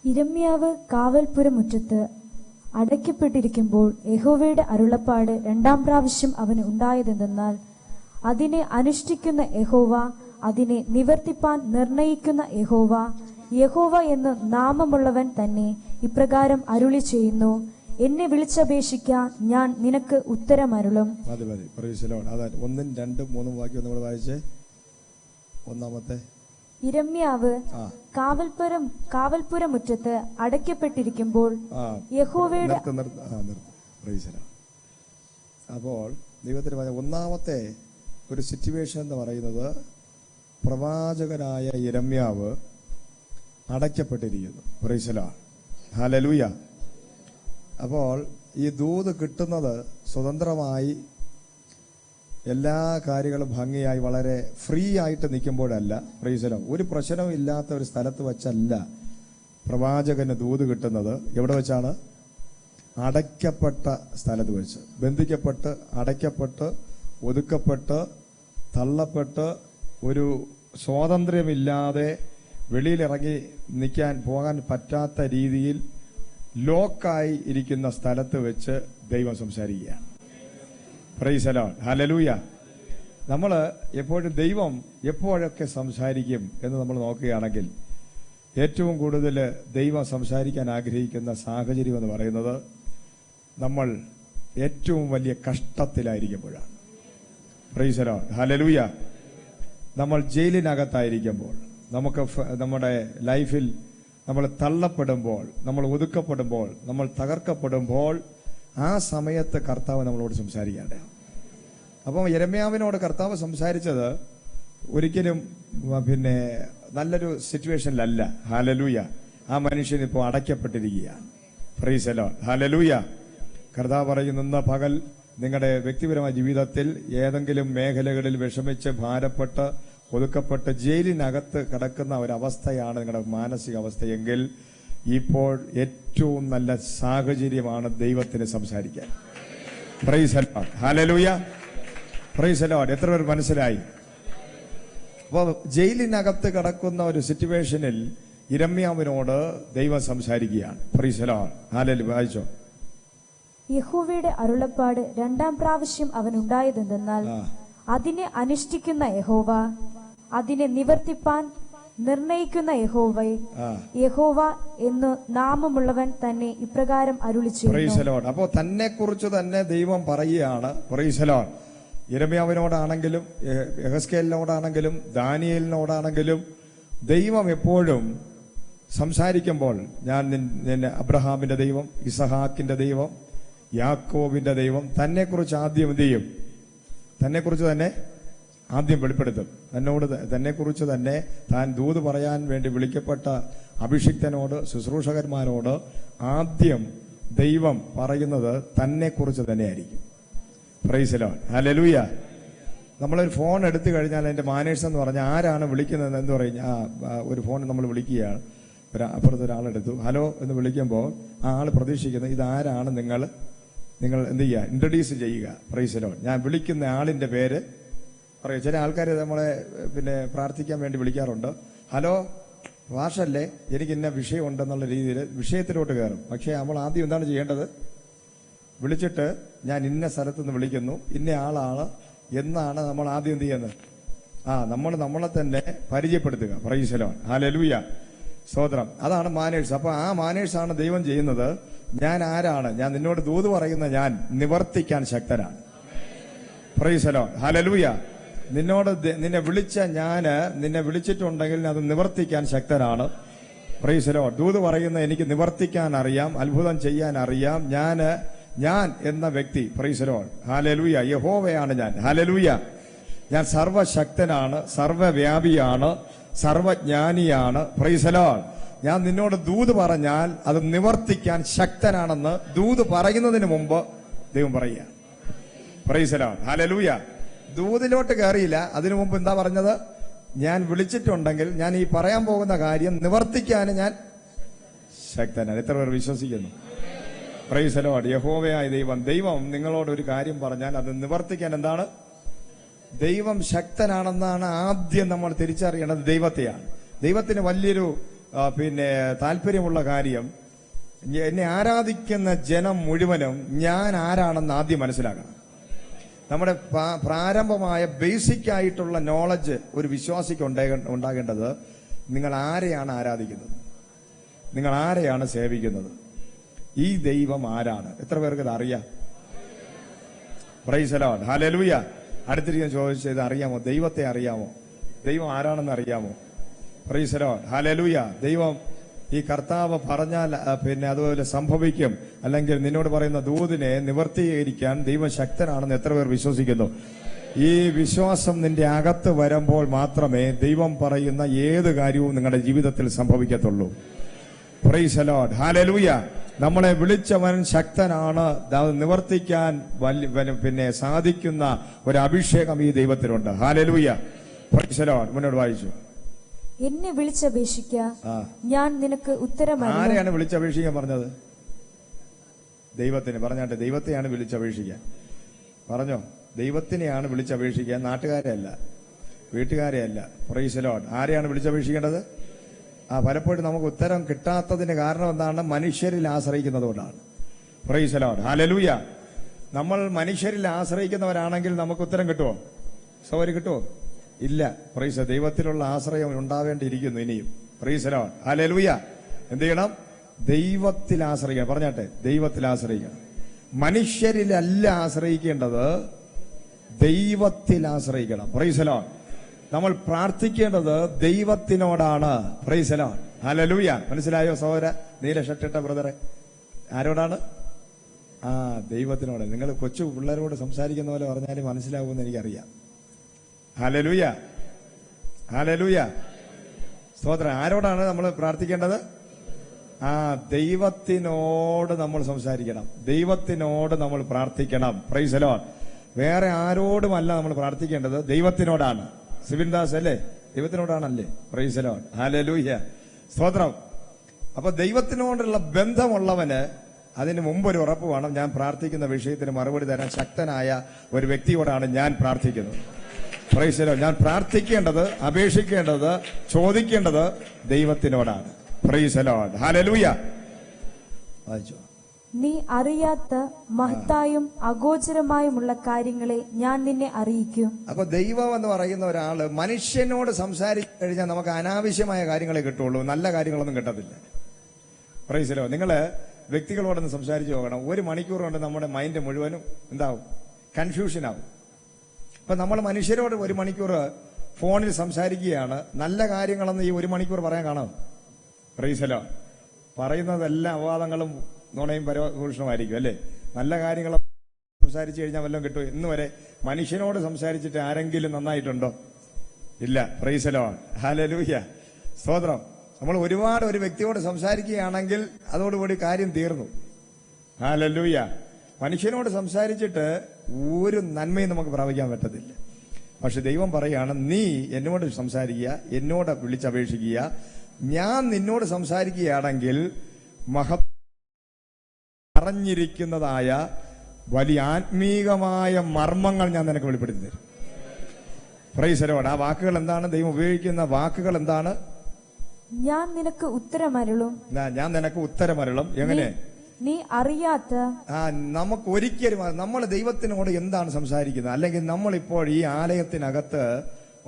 യിരെമ്യാവ് കാവൽപ്പുരമുറ്റത്ത് അടയ്ക്കപ്പെട്ടിരിക്കുമ്പോൾ യഹോവയുടെ അരുളപ്പാട് രണ്ടാം പ്രാവശ്യം അവന് ഉണ്ടായതെന്തെന്നാൽ, അതിനെ അനുഷ്ഠിക്കുന്ന യഹോവ, അതിനെ നിവർത്തിപ്പാൻ നിർണയിക്കുന്ന യഹോവ, യഹോവ എന്ന് നാമമുള്ളവൻ തന്നെ ഇപ്രകാരം അരുളി ചെയ്യുന്നു, എന്നെ വിളിച്ചപേക്ഷിക്ക, ഞാൻ നിനക്ക് ഉത്തരമരുളും. അതായത് 1, 2, 3 വാക്യം നമ്മൾ വായിച്ചേ. ഒന്നാമത്തെ, യിരെമ്യാവ് കാവൽപ്പുരമുറ്റത്ത് അടയ്ക്കപ്പെട്ടിരിക്കുമ്പോൾ യഹോവയുടെ. അപ്പോൾ ദൈവത്തിന് ഒന്നാമത്തെ ഒരു സിറ്റുവേഷൻ എന്ന് പറയുന്നത്, പ്രവാചകനായ യിരെമ്യാവ് അടയ്ക്കപ്പെട്ടിരിക്കുന്നു. Praise the Lord, hallelujah. അപ്പോൾ ഈ ദൂത് കിട്ടുന്നത് സ്വതന്ത്രമായി എല്ലാ കാര്യങ്ങളും ഭംഗിയായി വളരെ ഫ്രീ ആയിട്ട് നിൽക്കുമ്പോഴല്ല. Price the lord. ഒരു പ്രശ്നവും ഇല്ലാത്ത ഒരു സ്ഥലത്ത് വെച്ചല്ല പ്രവാചകന് ദൂത് കിട്ടുന്നത്. എവിടെ വെച്ചാണ്? അടയ്ക്കപ്പെട്ട സ്ഥലത്ത് വെച്ച്. ബന്ധിക്കപ്പെട്ട്, അടയ്ക്കപ്പെട്ട്, ഒതുക്കപ്പെട്ട്, തള്ളപ്പെട്ട്, ഒരു സ്വാതന്ത്ര്യമില്ലാതെ വെളിയിലിറങ്ങി പോകാൻ പറ്റാത്ത രീതിയിൽ ലോക്കായി ഇരിക്കുന്ന സ്ഥലത്ത് വെച്ച് ദൈവം സംസാരിക്കുകയാണ്. Price the Lord, hallelujah. നമ്മൾ എപ്പോഴും ദൈവം എപ്പോഴൊക്കെ സംസാരിക്കും എന്ന് നമ്മൾ നോക്കുകയാണെങ്കിൽ, ഏറ്റവും കൂടുതൽ ദൈവം സംസാരിക്കാൻ ആഗ്രഹിക്കുന്ന സാഹചര്യം എന്ന് പറയുന്നത് നമ്മൾ ഏറ്റവും വലിയ കഷ്ടത്തിലായിരിക്കുമ്പോഴാണ്. Praise the Lord, hallelujah. നമ്മൾ ജയിലിനകത്തായിരിക്കുമ്പോൾ, നമുക്ക് നമ്മുടെ ലൈഫിൽ നമ്മൾ തള്ളപ്പെടുമ്പോൾ, നമ്മൾ ഒതുക്കപ്പെടുമ്പോൾ, നമ്മൾ തകർക്കപ്പെടുമ്പോൾ, ആ സമയത്ത് കർത്താവ് നമ്മളോട് സംസാരിക്കാണ്ട്. അപ്പം യിരെമ്യാവിനോട് കർത്താവ് സംസാരിച്ചത് ഒരിക്കലും നല്ലൊരു സിറ്റുവേഷനിലല്ല. ഹല്ലേലൂയ. ആ മനുഷ്യൻ ഇപ്പോൾ അടയ്ക്കപ്പെട്ടിരിക്കുകയാണ്. Praise the Lord, hallelujah. കർത്താവ് പറയുന്നു, ഇന്ന് പകൽ നിങ്ങളുടെ വ്യക്തിപരമായ ജീവിതത്തിൽ ഏതെങ്കിലും മേഖലകളിൽ വിഷമിച്ച്, ഭാരപ്പെട്ട്, ഒതുക്കപ്പെട്ട് ജയിലിനകത്ത് കിടക്കുന്ന ഒരവസ്ഥയാണ് നിങ്ങളുടെ മാനസികാവസ്ഥയെങ്കിൽ, ഇപ്പോൾ ഏറ്റവും നല്ല സാഹചര്യമാണ് ദൈവത്തിന് സംസാരിക്കാൻ. Price the Lord, hallelujah. Praise the Lord. എത്ര പേർ മനസ്സിലായി? അപ്പോൾ ജയിലിനകത്ത് കിടക്കുന്ന ഒരു സിറ്റുവേഷനിൽ യിരെമ്യാവിനോട് ദൈവം സംസാരിക്കുകയാണ്. Price the Lord, hallelujah. വായിച്ചോ. യഹോവയുടെ അരുളപ്പാട് രണ്ടാം പ്രാവശ്യം അവനുണ്ടായതെന്തെന്നാൽ, അതിനെ അനുഷ്ഠിക്കുന്ന യഹോവ, അതിനെ നിവർത്തിപ്പാൻ നിർണയിക്കുന്ന യഹോവ എന്ന് നാമമുള്ളവൻ തന്നെ ഇപ്രകാരം അരുളി ചെയ്യുന്നു. അപ്പോ തന്നെ കുറിച്ച് തന്നെ ദൈവം പറയുകയാണ്. Praise the Lord. യിരെമ്യാവിനോടാണെങ്കിലും, യെഹെസ്കേലിനോടാണെങ്കിലും, ദാനിയേലിനോടാണെങ്കിലും ദൈവം എപ്പോഴും സംസാരിക്കുമ്പോൾ, ഞാൻ നിന്നെ അബ്രഹാമിന്റെ ദൈവം, ഇസഹാക്കിന്റെ ദൈവം, യാക്കോബിന്റെ ദൈവം, തന്നെക്കുറിച്ച് ആദ്യം എന്ത് ചെയ്യും? തന്നെക്കുറിച്ച് തന്നെ ആദ്യം വെളിപ്പെടുത്തും. തന്നെക്കുറിച്ച് തന്നെ താൻ ദൂത് പറയാൻ വേണ്ടി വിളിക്കപ്പെട്ട അഭിഷിക്തനോട്, ശുശ്രൂഷകന്മാരോട് ആദ്യം ദൈവം പറയുന്നത് തന്നെക്കുറിച്ച് തന്നെയായിരിക്കും. Price the Lord, hallelujah. നമ്മളൊരു ഫോൺ എടുത്തു കഴിഞ്ഞാൽ അതിന്റെ മാനേഴ്സ് എന്ന് പറഞ്ഞാൽ ആരാണ് വിളിക്കുന്നത് എന്ന് പറയും. ഒരു ഫോൺ നമ്മൾ വിളിക്കുകയാണ്, അപ്പുറത്ത് ഒരാളെടുത്തു, ഹലോ എന്ന് വിളിക്കുമ്പോൾ ആ ആൾ പ്രതീക്ഷിക്കുന്നത് ഇതാരാണ്, നിങ്ങൾ എന്ത് ചെയ്യുക? ഇൻട്രൊഡ്യൂസ് ചെയ്യുക. Price the Lord. ഞാൻ വിളിക്കുന്ന ആളിന്റെ പേര് പറയും. ചില ആൾക്കാർ നമ്മളെ പ്രാർത്ഥിക്കാൻ വേണ്ടി വിളിക്കാറുണ്ട്. ഹലോ വാഷല്ലേ, എനിക്ക് ഇന്ന വിഷയം ഉണ്ടെന്നുള്ള രീതിയിൽ വിഷയത്തിലോട്ട് കയറും. പക്ഷേ നമ്മൾ ആദ്യം എന്താണ് ചെയ്യേണ്ടത്? വിളിച്ചിട്ട് ഞാൻ ഇന്ന സ്ഥലത്ത് നിന്ന് വിളിക്കുന്നു, ഇന്ന ആളാണ് എന്നാണ് നമ്മൾ ആദ്യം എന്ത് ചെയ്യുന്നത്? നമ്മൾ നമ്മളെ തന്നെ പരിചയപ്പെടുത്തുക. പ്രൈസ് ദി ലോർഡ്, ഹല്ലേലൂയ, സ്തോത്രം. അതാണ് മാനേഴ്സ്. അപ്പൊ ആ മാനേഴ്സാണ് ദൈവം ചെയ്യുന്നത്. ഞാൻ ആരാണ്? ഞാൻ നിന്നോട് ദൂത് പറയുന്ന ഞാൻ നിവർത്തിക്കാൻ ശക്തനാണ്. Praise the Lord, hallelujah. നിന്നെ വിളിച്ച നിന്നെ വിളിച്ചിട്ടുണ്ടെങ്കിൽ അത് നിവർത്തിക്കാൻ ശക്തനാണ്. Praise the Lord. ദൂത് പറയുന്ന എനിക്ക് നിവർത്തിക്കാൻ അറിയാം, അത്ഭുതം ചെയ്യാൻ അറിയാം. ഞാൻ എന്ന വ്യക്തി, പ്രൈസ് ദി ലോർഡ്, ഹല്ലേലൂയ, യഹോവയാണ് ഞാൻ. ഹല്ലേലൂയ. ഞാൻ സർവശക്തനാണ്, സർവവ്യാപിയാണ്, സർവജ്ഞാനിയാണ്. Praise the Lord. ഞാൻ നിന്നോട് ദൂത് പറഞ്ഞാൽ അത് നിവർത്തിക്കാൻ ശക്തനാണെന്ന് ദൂത് പറയുന്നതിന് മുമ്പ് ദൈവം പറയുക. Praise the Lord, hallelujah. ദൂതിലോട്ട് കയറിയില്ല. അതിനു മുമ്പ് എന്താ പറഞ്ഞത്? ഞാൻ വിളിച്ചിട്ടുണ്ടെങ്കിൽ ഞാൻ ഈ പറയാൻ പോകുന്ന കാര്യം നിവർത്തിക്കാൻ ഞാൻ ശക്തനാണ്. എത്ര പേർ വിശ്വസിക്കുന്നു? Price the Lord. യഹോവയായ ദൈവം നിങ്ങളോട് ഒരു കാര്യം പറഞ്ഞാൽ അത് നിവർത്തിക്കാൻ എന്താണ്? ദൈവം ശക്തനാണെന്നാണ് ആദ്യം നമ്മൾ തിരിച്ചറിയേണ്ടത്. ദൈവത്തെയാണ്. ദൈവത്തിന് വലിയൊരു പിന്നെ താല്പര്യമുള്ള കാര്യം, എന്നെ ആരാധിക്കുന്ന ജനം മുഴുവനും ഞാൻ ആരാണെന്ന് ആദ്യം മനസ്സിലാക്കണം. നമ്മുടെ പ്രാരംഭമായ ബേസിക് ആയിട്ടുള്ള നോളജ് ഒരു വിശ്വാസിക്ക് ഉണ്ടാകേണ്ടത്, നിങ്ങൾ ആരെയാണ് ആരാധിക്കുന്നത്, നിങ്ങൾ ആരെയാണ് സേവിക്കുന്നത്, ഈ ദൈവം ആരാണ്. എത്ര പേർക്ക് ഇത് അറിയാം? Praise the Lord, hallelujah. അടുത്തിരിക്കാൻ ചോദിച്ചത് അറിയാമോ? ദൈവത്തെ അറിയാമോ? ദൈവം ആരാണെന്ന് അറിയാമോ? Praise the Lord, hallelujah. ദൈവം ഈ കർത്താവ് പറഞ്ഞാൽ പിന്നെ അതുപോലെ സംഭവിക്കും, അല്ലെങ്കിൽ നിന്നോട് പറയുന്ന ദൂതിനെ നിവർത്തീകരിക്കാൻ ദൈവം ശക്തനാണെന്ന് എത്ര പേർ വിശ്വസിക്കുന്നു? ഈ വിശ്വാസം നിന്റെ അകത്ത് വരുമ്പോൾ മാത്രമേ ദൈവം പറയുന്ന ഏത് കാര്യവും നിങ്ങളുടെ ജീവിതത്തിൽ സംഭവിക്കത്തുള്ളൂ. Praise the Lord, hallelujah. നമ്മളെ വിളിച്ചവൻ ശക്തനാണ്, നിവർത്തിക്കാൻ പിന്നെ സാധിക്കുന്ന ഒരു അഭിഷേകം ഈ ദൈവത്തിനുണ്ട്. Hallelujah, praise the Lord. മുന്നോട്ട് വായിച്ചു. എന്നെ വിളിച്ചപേക്ഷിക്ക, ഞാൻ നിനക്ക് ഉത്തരമരുളും. ആരെയാണ് വിളിച്ചപേക്ഷിക്കാൻ പറഞ്ഞത്? ദൈവത്തിന്. പറഞ്ഞാട്ടെ, ദൈവത്തെയാണ് വിളിച്ചപേക്ഷിക്കാൻ പറഞ്ഞോ. ദൈവത്തിനെയാണ് വിളിച്ചപേക്ഷിക്കാൻ, നാട്ടുകാരെ അല്ല, വീട്ടുകാരെ അല്ല. Praise the Lord. ആരെയാണ് വിളിച്ചപേക്ഷിക്കേണ്ടത്? പലപ്പോഴും നമുക്ക് ഉത്തരം കിട്ടാത്തതിന് കാരണം എന്താണ്? മനുഷ്യരിൽ ആശ്രയിക്കുന്നതുകൊണ്ടാണ്. Praise the Lord, hallelujah. നമ്മൾ മനുഷ്യരിൽ ആശ്രയിക്കുന്നവരാണെങ്കിൽ നമുക്ക് ഉത്തരം കിട്ടുമോ? സൗകര്യം കിട്ടുമോ? ഇല്ല. പ്രൈസ്. ദൈവത്തിലുള്ള ആശ്രയം ഉണ്ടാവേണ്ടിയിരിക്കുന്നു ഇനിയും. Price the Lord, hallelujah. എന്ത് ചെയ്യണം? ദൈവത്തിൽ ആശ്രയിക്കണം. പറഞ്ഞാട്ടെ, ദൈവത്തിൽ ആശ്രയിക്കണം. മനുഷ്യരിലല്ല ആശ്രയിക്കേണ്ടത്, ദൈവത്തിൽ ആശ്രയിക്കണം. Price the Lord. നമ്മൾ പ്രാർത്ഥിക്കേണ്ടത് ദൈവത്തിനോടാണ്. Praise the Lord, hallelujah. മനസ്സിലായോ സഹോദര? നീല ഷർട്ടിട്ട ബ്രദറെ, ആരോടാണ്? ദൈവത്തിനോട്. നിങ്ങൾ കൊച്ചു പിള്ളേരോട് സംസാരിക്കുന്ന പോലെ പറഞ്ഞാലും മനസ്സിലാവുമെന്ന് എനിക്കറിയാം. ഹല്ലേലൂയ, ഹല്ലേലൂയ, സ്തോത്രം. ആരോടാണ് നമ്മൾ പ്രാർത്ഥിക്കേണ്ടത്? ദൈവത്തിനോട് നമ്മൾ സംസാരിക്കണം, ദൈവത്തിനോട് നമ്മൾ പ്രാർത്ഥിക്കണം. Price the Lord. വേറെ ആരോടുമല്ല നമ്മൾ പ്രാർത്ഥിക്കേണ്ടത്, ദൈവത്തിനോടാണ്. സിബിൻദാസ് അല്ലേ? ദൈവത്തിനോടാണല്ലേ? പ്രൈസ് ദി ലോർഡ്, ഹല്ലേലൂയ, സ്തോത്രം. അപ്പൊ ദൈവത്തിനോടുള്ള ബന്ധമുള്ളവന് അതിന് മുമ്പ് ഒരു ഉറപ്പ് വേണം, ഞാൻ പ്രാർത്ഥിക്കുന്ന വിഷയത്തിന് മറുപടി തരാൻ ശക്തനായ ഒരു വ്യക്തിയോടാണ് ഞാൻ പ്രാർത്ഥിക്കുന്നത്. Praise the Lord. ഞാൻ പ്രാർത്ഥിക്കേണ്ടത്, അപേക്ഷിക്കേണ്ടത്, ചോദിക്കേണ്ടത് ദൈവത്തിനോടാണ്. Praise the Lord, hallelujah. വായിച്ചോ. നീ അറിയാത്ത മഹത്തായും അഗോചരമായുമുള്ള കാര്യങ്ങളെ ഞാൻ നിന്നെ അറിയിക്കും. അപ്പൊ ദൈവം എന്ന് പറയുന്ന ഒരാള് മനുഷ്യനോട് സംസാരിച്ചു കഴിഞ്ഞാൽ നമുക്ക് അനാവശ്യമായ കാര്യങ്ങളെ കിട്ടുള്ളൂ, നല്ല കാര്യങ്ങളൊന്നും കിട്ടത്തില്ല. Price the Lord. നിങ്ങള് വ്യക്തികളോടൊന്ന് സംസാരിച്ചു നോക്കണം. 1 മണിക്കൂർ കൊണ്ട് നമ്മുടെ മൈൻഡ് മുഴുവനും എന്താവും? കൺഫ്യൂഷൻ ആവും. ഇപ്പൊ നമ്മൾ മനുഷ്യരോട് 1 മണിക്കൂർ ഫോണിൽ സംസാരിക്കുകയാണ്, നല്ല കാര്യങ്ങളൊന്നും ഈ 1 മണിക്കൂർ പറയാൻ കാണാം? Price the Lord. പറയുന്നതെല്ലാം അപവാദങ്ങളും നുണയും പരഭൂഷണമായിരിക്കും അല്ലേ? നല്ല കാര്യങ്ങൾ സംസാരിച്ചു കഴിഞ്ഞാൽ വല്ലതും കിട്ടും? ഇന്ന് വരെ മനുഷ്യനോട് സംസാരിച്ചിട്ട് ആരെങ്കിലും നന്നായിട്ടുണ്ടോ? ഇല്ല. പ്രൈസ് ദി ലോർഡ്, ഹല്ലേലൂയ, സ്തോത്രം. നമ്മൾ ഒരുപാട് ഒരു വ്യക്തിയോട് സംസാരിക്കുകയാണെങ്കിൽ അതോടുകൂടി കാര്യം തീർന്നു. ഹല്ലേലൂയ. മനുഷ്യനോട് സംസാരിച്ചിട്ട് ഒരു നന്മയും നമുക്ക് പ്രാപിക്കാൻ പറ്റത്തില്ല. പക്ഷെ ദൈവം പറയാണ്, നീ എന്നോട് സംസാരിക്കുക, എന്നോട് വിളിച്ചപേക്ഷിക്കുക, ഞാൻ നിന്നോട് സംസാരിക്കുകയാണെങ്കിൽ അറിഞ്ഞിരിക്കുന്നതായ വലിയ ആത്മീകമായ മർമ്മങ്ങൾ ഞാൻ നിനക്ക് വെളിപ്പെടുത്തി തരും. Price the Lord. ആ വാക്കുകൾ എന്താണ്? ദൈവം ഉപയോഗിക്കുന്ന വാക്കുകൾ എന്താണ്? ഞാൻ നിനക്ക് ഉത്തരമരുളും. ഞാൻ നിനക്ക് ഉത്തരമരുളും. എങ്ങനെ? നീ അറിയാത്ത. നമുക്ക് ഒരിക്കലും നമ്മൾ ദൈവത്തിനോട് എന്താണ് സംസാരിക്കുന്നത്, അല്ലെങ്കിൽ നമ്മളിപ്പോൾ ഈ ആലയത്തിനകത്ത്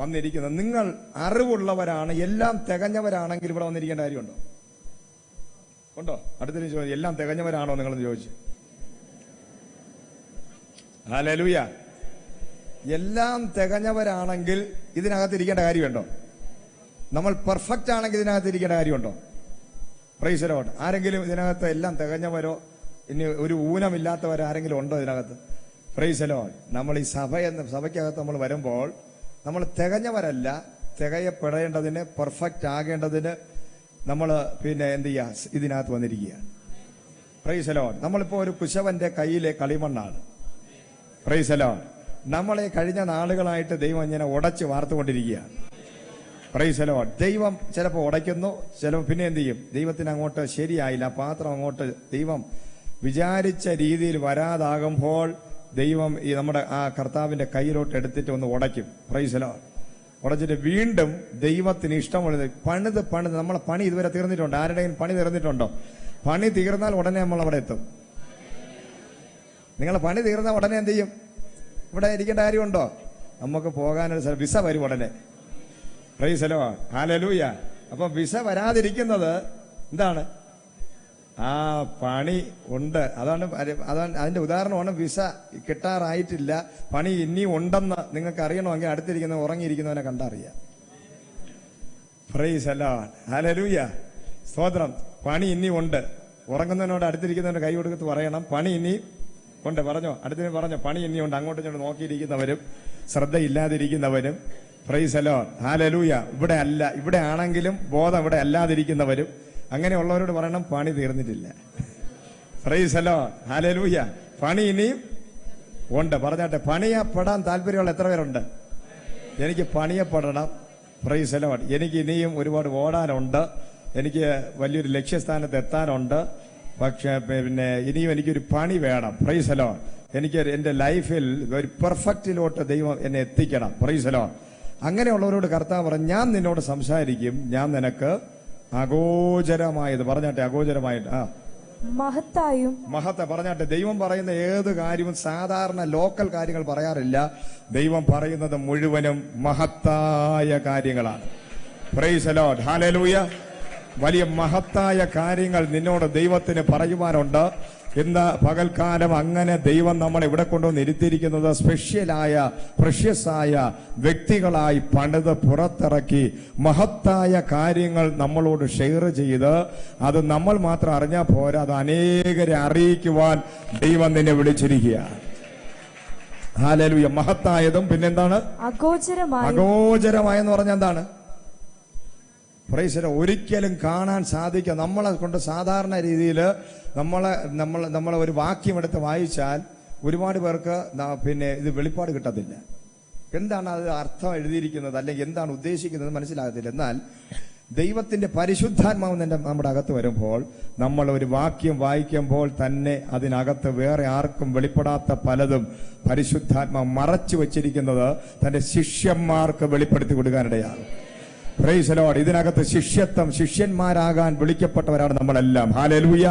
വന്നിരിക്കുന്നത്, നിങ്ങൾ അറിവുള്ളവരാണ്, എല്ലാം തികഞ്ഞവരാണെങ്കിൽ ഇവിടെ വന്നിരിക്കേണ്ട കാര്യമുണ്ടോ? ഉണ്ടോ? അടുത്തൊരു ചോദ്യം, എല്ലാം തികഞ്ഞവരാണോ നിങ്ങളെന്ന് ചോദിച്ചു. ഹല്ലേലൂയ. എല്ലാം തികഞ്ഞവരാണെങ്കിൽ ഇതിനകത്ത് ഇരിക്കേണ്ട കാര്യമുണ്ടോ? നമ്മൾ പെർഫെക്റ്റ് ആണെങ്കിൽ ഇതിനകത്ത് ഇരിക്കേണ്ട കാര്യമുണ്ടോ? Price the Lord. ആരെങ്കിലും ഇതിനകത്ത് എല്ലാം തികഞ്ഞവരോ ഇനി ഒരു ഊനമില്ലാത്തവരോ ആരെങ്കിലും ഉണ്ടോ ഇതിനകത്ത്? Price the Lord. നമ്മൾ ഈ സഭയ്ക്കകത്ത് നമ്മൾ വരുമ്പോൾ നമ്മൾ തികഞ്ഞവരല്ല, തികയപ്പെടേണ്ടതിന്, പെർഫെക്റ്റ് ആകേണ്ടതിന് നമ്മൾ പിന്നെ എന്ത് ചെയ്യുക? ഇതിനകത്ത് വന്നിരിക്കുകയാണ്. Price the Lord. നമ്മളിപ്പോ ഒരു കുശവന്റെ കയ്യിലെ കളിമണ്ണാണ്. Price the Lord. നമ്മളെ കഴിഞ്ഞ നാളുകളായിട്ട് ദൈവം ഇങ്ങനെ ഉടച്ച് വാർത്തുകൊണ്ടിരിക്കുകയാണ്. Price the Lord. ദൈവം ചിലപ്പോൾ ഉടയ്ക്കുന്നു, ചിലപ്പോൾ പിന്നെ എന്ത് ചെയ്യും? ദൈവത്തിന് അങ്ങോട്ട് ശരിയായില്ല, പാത്രം അങ്ങോട്ട് ദൈവം വിചാരിച്ച രീതിയിൽ വരാതാകുമ്പോൾ ദൈവം ഈ നമ്മുടെ ആ കർത്താവിന്റെ കയ്യിലോട്ട് എടുത്തിട്ട് ഒന്ന് ഉടയ്ക്കും. Praise the Lord. ഉടച്ചിട്ട് വീണ്ടും ദൈവത്തിന് ഇഷ്ടമുള്ളത് പണിത് നമ്മളെ പണി ഇതുവരെ തീർന്നിട്ടുണ്ടോ? ആരുടെയും പണി തീർന്നിട്ടുണ്ടോ? പണി തീർന്നാൽ ഉടനെ നമ്മൾ അവിടെ എത്തും. നിങ്ങളെ പണി തീർന്നാൽ ഉടനെ എന്ത് ചെയ്യും? ഇവിടെ ഇരിക്കേണ്ട കാര്യമുണ്ടോ? നമുക്ക് പോകാനൊരു സ്ഥലം വിസ വരും ഉടനെ. Price the Lord, hallelujah. അപ്പൊ വിസ വരാതിരിക്കുന്നത് എന്താണ്? ആ പണി ഉണ്ട്. അതാണ് അതിന്റെ ഉദാഹരണമാണ്. വിസ കിട്ടാറായിട്ടില്ല, പണി ഇനിയും ഉണ്ടെന്ന് നിങ്ങൾക്ക് അറിയണമെങ്കിൽ അടുത്തിരിക്കുന്ന ഉറങ്ങിയിരിക്കുന്നവനെ കണ്ടറിയാം. പ്രൈസ് ദി ലോർഡ്, ഹല്ലേലൂയ, സ്തോത്രം. പണി ഇനി ഉണ്ട്. ഉറങ്ങുന്നവനോട് അടുത്തിരിക്കുന്നവന്റെ കൈ കൊടുത്ത് പറയണം, പണി ഇനി ഉണ്ട്. പറഞ്ഞോ, അടുത്തിന് പറഞ്ഞോ, പണി ഇനിയുണ്ട്. അങ്ങോട്ടും ഇങ്ങോട്ട് നോക്കിയിരിക്കുന്നവരും ശ്രദ്ധയില്ലാതിരിക്കുന്നവരും, പ്രൈസ് ദി ലോർഡ്, ഹല്ലേലൂയ. ഇവിടെ ആണെങ്കിലും ബോധം ഇവിടെ അല്ലാതിരിക്കുന്നവരും, അങ്ങനെയുള്ളവരോട് പറയണം, പണി തീർന്നിട്ടില്ല. Price the Lord, hallelujah. പണി ഇനിയും ഉണ്ട്. പറഞ്ഞാട്ടെ, പണിയപ്പെടാൻ താല്പര്യമുള്ള എത്ര പേരുണ്ട്? എനിക്ക് പണിയപ്പെടണം. Price the Lord. എനിക്ക് ഇനിയും ഒരുപാട് ഓടാനുണ്ട്, എനിക്ക് വലിയൊരു ലക്ഷ്യസ്ഥാനത്ത് എത്താനുണ്ട്. പക്ഷെ ഇനിയും എനിക്കൊരു പണി വേണം. Price the Lord. എനിക്ക് എന്റെ ലൈഫിൽ ഒരു പെർഫെക്റ്റിലോട്ട് ദൈവം എന്നെ എത്തിക്കണം. Price the Lord. അങ്ങനെയുള്ളവരോട് കർത്താവ് പറഞ്ഞു, ഞാൻ നിന്നോട് സംസാരിക്കും, ഞാൻ നിനക്ക് അഗോചരമായത്. പറഞ്ഞാട്ടെ, അഗോചരമായിട്ട്. മഹത്ത. പറഞ്ഞാട്ടെ, ദൈവം പറയുന്ന ഏത് കാര്യവും സാധാരണ ലോക്കൽ കാര്യങ്ങൾ പറയാറില്ല. ദൈവം പറയുന്നത് മുഴുവനും മഹത്തായ കാര്യങ്ങളാണ്. Price the Lord, hallelujah. വലിയ മഹത്തായ കാര്യങ്ങൾ നിന്നോട് ദൈവത്തിന് പറയുവാനുണ്ട്. ഇന്ന് പകൽക്കാലം അങ്ങനെ ദൈവം നമ്മളെ ഇവിടെ കൊണ്ടുവന്ന് ഇരുത്തിയിരിക്കുന്നത് സ്പെഷ്യലായ പ്രഷ്യസായ വ്യക്തികളായി പണിത് പുറത്തിറക്കി മഹത്തായ കാര്യങ്ങൾ നമ്മളോട് ഷെയർ ചെയ്ത് അത് നമ്മൾ മാത്രം അറിഞ്ഞാൽ പോരാ, അത് അനേകരെ അറിയിക്കുവാൻ ദൈവം നിന്നെ വിളിച്ചിരിക്കുകയാണ്. ഹല്ലേലൂയ. മഹത്തായതും പിന്നെന്താണ്? അഗോചരമായെന്ന് പറഞ്ഞാൽ എന്താണ്? Price the Lord. ഒരിക്കലും കാണാൻ സാധിക്കുക. നമ്മളെ കൊണ്ട് സാധാരണ രീതിയിൽ നമ്മളെ ഒരു വാക്യം എടുത്ത് വായിച്ചാൽ ഒരുപാട് പേർക്ക് ഇത് വെളിപ്പാട് കിട്ടത്തില്ല. എന്താണ് അത് അർത്ഥം എഴുതിയിരിക്കുന്നത് അല്ലെങ്കിൽ എന്താണ് ഉദ്ദേശിക്കുന്നത് മനസ്സിലാകത്തില്ല. എന്നാൽ ദൈവത്തിന്റെ പരിശുദ്ധാത്മാവ് നമ്മുടെ അകത്ത് വരുമ്പോൾ, നമ്മൾ ഒരു വാക്യം വായിക്കുമ്പോൾ തന്നെ അതിനകത്ത് വേറെ ആർക്കും വെളിപ്പെടാത്ത പലതും പരിശുദ്ധാത്മാവ് മറച്ചു വച്ചിരിക്കുന്നത് തന്റെ ശിഷ്യന്മാർക്ക് വെളിപ്പെടുത്തി കൊടുക്കാനിടയാണ്. Price the Lord. ഇതിനകത്ത് ശിഷ്യന്മാരാകാൻ വിളിക്കപ്പെട്ടവരാണ് നമ്മളെല്ലാം. ഹല്ലേലൂയ.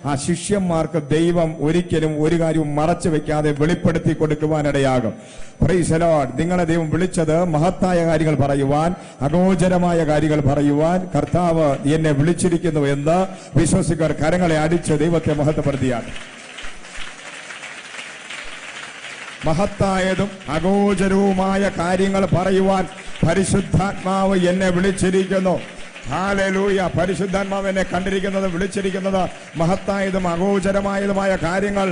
ആ ശിഷ്യന്മാർക്ക് ദൈവം ഒരിക്കലും ഒരു കാര്യവും മറച്ചു വെക്കാതെ വെളിപ്പെടുത്തി കൊടുക്കുവാനിടയാകും. Price the Lord. നിങ്ങളെ ദൈവം വിളിച്ചത് മഹത്തായ കാര്യങ്ങൾ പറയുവാൻ, അഗോചരമായ കാര്യങ്ങൾ പറയുവാൻ കർത്താവ് എന്നെ വിളിച്ചിരിക്കുന്നു എന്ന് വിശ്വസിക്കർ കരങ്ങളെ അടിച്ച് ദൈവത്തെ മഹത്വപ്പെടുത്തിയാണ്. മഹത്തായതും അഗോചരവുമായ കാര്യങ്ങൾ പറയുവാൻ പരിശുദ്ധാത്മാവ് എന്നെ വിളിച്ചിരിക്കുന്നു. ഹല്ലേലൂയ. പരിശുദ്ധാത്മാവ് എന്നെ കണ്ടിരിക്കുന്നത്, വിളിച്ചിരിക്കുന്നത് മഹത്തായതും അഗോചരമായതുമായ കാര്യങ്ങൾ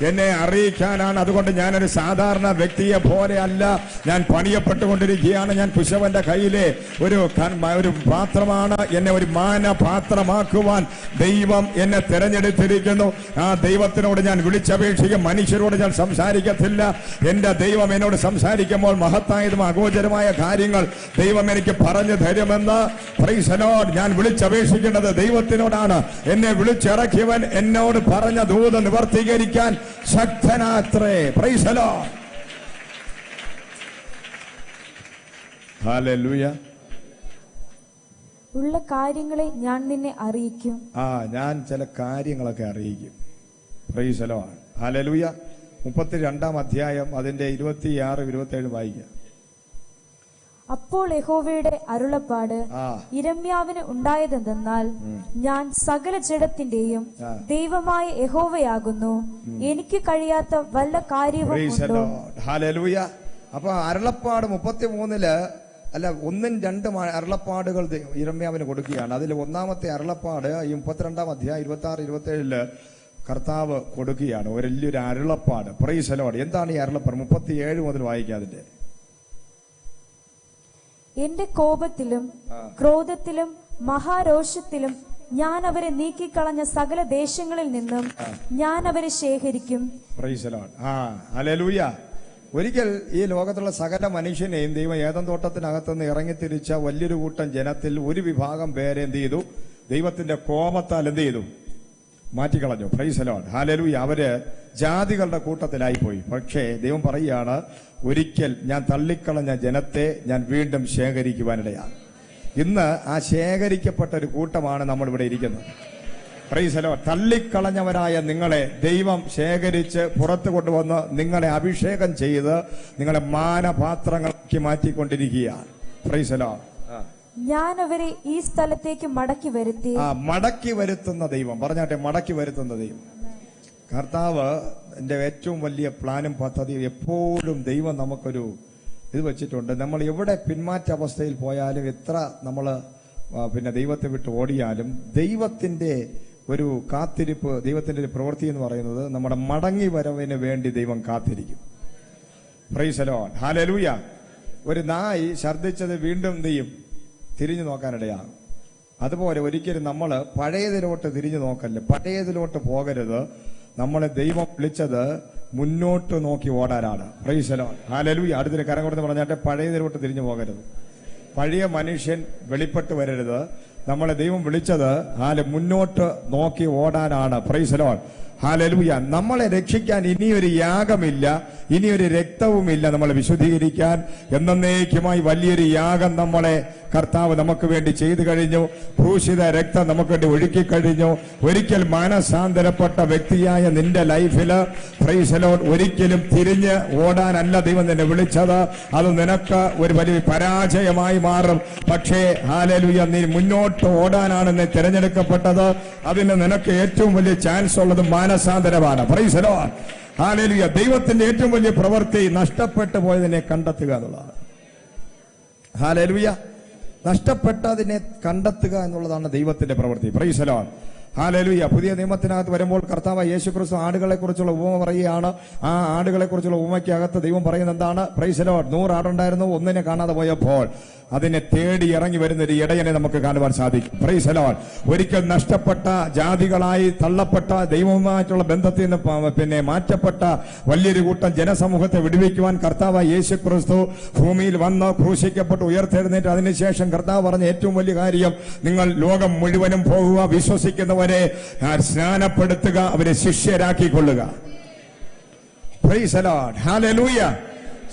എന്നെ അറിയിക്കാനാണ്. അതുകൊണ്ട് ഞാനൊരു സാധാരണ വ്യക്തിയെ പോലെ അല്ല, ഞാൻ പണിയപ്പെട്ടുകൊണ്ടിരിക്കുകയാണ്. ഞാൻ കുശവന്റെ കയ്യിലെ ഒരു പാത്രമാണ്. എന്നെ ഒരു മാനപാത്രമാക്കുവാൻ ദൈവം എന്നെ തിരഞ്ഞെടുത്തിരിക്കുന്നു. ആ ദൈവത്തിനോട് ഞാൻ വിളിച്ചപേക്ഷിക്കും. മനുഷ്യരോട് ഞാൻ സംസാരിക്കത്തില്ല. എന്റെ ദൈവം എന്നോട് സംസാരിക്കുമ്പോൾ മഹത്തായതും അഗോചരമായ കാര്യങ്ങൾ ദൈവം എനിക്ക് പറഞ്ഞു തരുമെന്ന് പ്രൈസ് ദി ലോർഡ്. ഞാൻ വിളിച്ചപേക്ഷിക്കേണ്ടത് ദൈവത്തിനോടാണ്. എന്നെ വിളിച്ചിറക്കിയവൻ എന്നോട് പറഞ്ഞ ദൂത് നിവർത്തീകരിക്കാൻ ശക്തനാത്രേ. Praise the Lord, hallelujah. ഉള്ള കാര്യങ്ങളെ ഞാൻ നിന്നെ അറിയിക്കും. ഞാൻ ചില കാര്യങ്ങളൊക്കെ അറിയിക്കും. Praise the Lord, hallelujah. 32-ാം അധ്യായം അതിന്റെ 26, 27 വായിക്കാം. അപ്പോൾ യഹോവയുടെ അരുളപ്പാട് യിരെമ്യാവിന് ഉണ്ടായതെന്തെന്നാൽ, ഞാൻ സകല ജഡത്തിന്റെയും ദൈവമായ യഹോവയാകുന്നു, എനിക്ക് കഴിയാത്ത വല്ല കാര്യവും ഉണ്ടോ? ഹല്ലേലൂയ. അപ്പൊ അരുളപ്പാട് 33 അല്ല 1-2 അരുളപ്പാടുകൾ യിരെമ്യാവിന് കൊടുക്കുകയാണ്. അതിൽ ഒന്നാമത്തെ അരുളപ്പാട് ഈ 32-ാം അധ്യായം 26, 27 കർത്താവ് കൊടുക്കുകയാണ്. ഒരു വലിയൊരു അരുളപ്പാട്. Price the Lord. എന്താണ് ഈ അരുളപ്പാട്? 37 മുതൽ വായിക്കാതിന്റെ. എന്റെ കോപത്തിലും ക്രോധത്തിലും മഹാരോഷത്തിലും ഞാൻ അവരെ നീക്കിക്കളഞ്ഞ സകല ദേശങ്ങളിൽ നിന്നും ഞാൻ അവരെ ശേഖരിക്കും. Price the Lord. ഹല്ലേലൂയ. ഒരിക്കൽ ഈ ലോകത്തുള്ള സകല മനുഷ്യനെയും ദൈവം ഏദൻ തോട്ടത്തിനകത്തുനിന്ന് ഇറങ്ങിത്തിരിച്ച വലിയൊരു കൂട്ടം ജനത്തിൽ ഒരു വിഭാഗം പേരെ എന്ത് ചെയ്തു? ദൈവത്തിന്റെ കോപത്താൽ എന്ത് ചെയ്തു? മാറ്റിക്കളഞ്ഞു. Praise the Lord. ഹല്ലേലൂയ. അവര് ജാതികളുടെ കൂട്ടത്തിലായി പോയി. പക്ഷേ ദൈവം പറയുകയാണ്, ഒരിക്കൽ ഞാൻ തള്ളിക്കളഞ്ഞ ജനത്തെ ഞാൻ വീണ്ടും ശേഖരിക്കുവാനിടയാണ്. ഇന്ന് ആ ശേഖരിക്കപ്പെട്ട ഒരു കൂട്ടമാണ് നമ്മൾ ഇവിടെ ഇരിക്കുന്നത്. Price the Lord. തള്ളിക്കളഞ്ഞവരായ നിങ്ങളെ ദൈവം ശേഖരിച്ച് പുറത്തു കൊണ്ടുവന്ന് നിങ്ങളെ അഭിഷേകം ചെയ്ത് നിങ്ങളെ മാനപാത്രങ്ങളാക്കി മാറ്റിക്കൊണ്ടിരിക്കുകയാണ്. Praise the Lord. ഞാൻ അവരെ ഈ സ്ഥലത്തേക്ക് മടക്കി വരുത്തി. മടക്കി വരുത്തുന്ന ദൈവം. പറഞ്ഞാട്ടെ, മടക്കി വരുത്തുന്ന ദൈവം. കർത്താവ് എന്റെ ഏറ്റവും വലിയ പ്ലാനും പദ്ധതിയും എപ്പോഴും ദൈവം നമുക്കൊരു ഇത് വെച്ചിട്ടുണ്ട്. നമ്മൾ എവിടെ പിന്മാറ്റ അവസ്ഥയിൽ പോയാലും, എത്ര നമ്മൾ ദൈവത്തെ വിട്ട് ഓടിയാലും, ദൈവത്തിന്റെ ഒരു കാത്തിരിപ്പ്, ദൈവത്തിന്റെ ഒരു പ്രവൃത്തി എന്ന് പറയുന്നത് നമ്മുടെ മടങ്ങി വരവിന് വേണ്ടി ദൈവം കാത്തിരിക്കും. Price the Lord. ഹല്ലേലൂയ. ഒരു നായി ഛർദ്ദിച്ചത് വീണ്ടും തിരിഞ്ഞു നോക്കാനിടയാകും. അതുപോലെ ഒരിക്കലും നമ്മൾ പഴയതിലോട്ട് തിരിഞ്ഞു നോക്കല്ലേ, പഴയതിലോട്ട് പോകരുത്. നമ്മളെ ദൈവം വിളിച്ചത് മുന്നോട്ട് നോക്കി ഓടാനാണ്. Praise the Lord. ഹല്ലേലൂയ. അടുത്തൊരു കരം കൊടുത്ത് പറഞ്ഞാട്ടെ, പഴയതിലോട്ട് തിരിഞ്ഞു പോകരുത്. പഴയ മനുഷ്യൻ വെളിപ്പെട്ട് വരരുത്. നമ്മളെ ദൈവം വിളിച്ചത് മുന്നോട്ട് നോക്കി ഓടാനാണ്. Praise the Lord. ഹല്ലേലൂയ. നമ്മളെ രക്ഷിക്കാൻ ഇനിയൊരു യാഗമില്ല, ഇനിയൊരു രക്തവുമില്ല. നമ്മളെ വിശുദ്ധീകരിക്കാൻ എന്നേക്കുമായി വലിയൊരു യാഗം നമ്മളെ കർത്താവ് നമുക്ക് വേണ്ടി ചെയ്തു കഴിഞ്ഞു. ക്രൂശിത രക്തം നമുക്ക് വേണ്ടി ഒഴുക്കി കഴിഞ്ഞു. ഒരിക്കൽ മാനസാന്തരപ്പെട്ട വ്യക്തിയായ നിന്റെ ലൈഫില് പ്രൈസ് ദി ലോർഡ് ഒരിക്കലും തിരിഞ്ഞ് ഓടാനല്ല ദൈവം നിന്നെ വിളിച്ചത്. അത് നിനക്ക് ഒരു വലിയ പരാജയമായി മാറും. പക്ഷേ ഹല്ലേലൂയ, നീ മുന്നോട്ട് ഓടാനാണ് നീ തിരഞ്ഞെടുക്കപ്പെട്ടത്. അതിന് നിനക്ക് ഏറ്റവും വലിയ ചാൻസ് ഉള്ളത് മാനസാന്തരമാണ്. Praise the Lord. ഹല്ലേലൂയ. ദൈവത്തിന്റെ ഏറ്റവും വലിയ പ്രവൃത്തി നഷ്ടപ്പെട്ടു പോയതിനെ കണ്ടെത്തുക എന്നുള്ളതാണ്. ഹല്ലേലൂയ. നഷ്ടപ്പെട്ടതിനെ കണ്ടെത്തുക എന്നുള്ളതാണ് ദൈവത്തിന്റെ പ്രവൃത്തി. Price the Lord. ഹല്ലേലൂയ. പുതിയ നിയമത്തിനകത്ത് വരുമ്പോൾ കർത്താവ് യേശുക്രിസ്തു ആടുകളെ കുറിച്ചുള്ള ഉപമ പറയുകയാണ്. ആ ആടുകളെ കുറിച്ചുള്ള ഉപമയ്ക്കകത്ത് ദൈവം പറയുന്നത് എന്താണ്? Price the Lord. 100 ആടുണ്ടായിരുന്നു, ഒന്നിനെ കാണാതെ പോയപ്പോൾ അതിനെ തേടി ഇറങ്ങി വരുന്ന ഒരു ഇടയനെ നമുക്ക് കാണുവാൻ സാധിക്കും. Price the Lord. ഒരിക്കൽ നഷ്ടപ്പെട്ട, ജാതികളായി തള്ളപ്പെട്ട, ദൈവവുമായിട്ടുള്ള ബന്ധത്തിൽ നിന്ന് മാറ്റപ്പെട്ട വലിയൊരു കൂട്ടം ജനസമൂഹത്തെ വിടുവിക്കുവാൻ കർത്താവ് യേശുക്രിസ്തു ഭൂമിയിൽ വന്ന് ക്രൂശിക്കപ്പെട്ട് ഉയർത്തെഴുന്നേറ്റ് അതിനുശേഷം കർത്താവ് പറഞ്ഞ ഏറ്റവും വലിയ കാര്യം, നിങ്ങൾ ലോകം മുഴുവനും പോകുക, വിശ്വസിക്കുന്നവരെ സ്നാനപ്പെടുത്തുക, അവരെ ശിഷ്യരാക്കിക്കൊള്ളുക. Praise the Lord. ഹല്ലേലൂയ.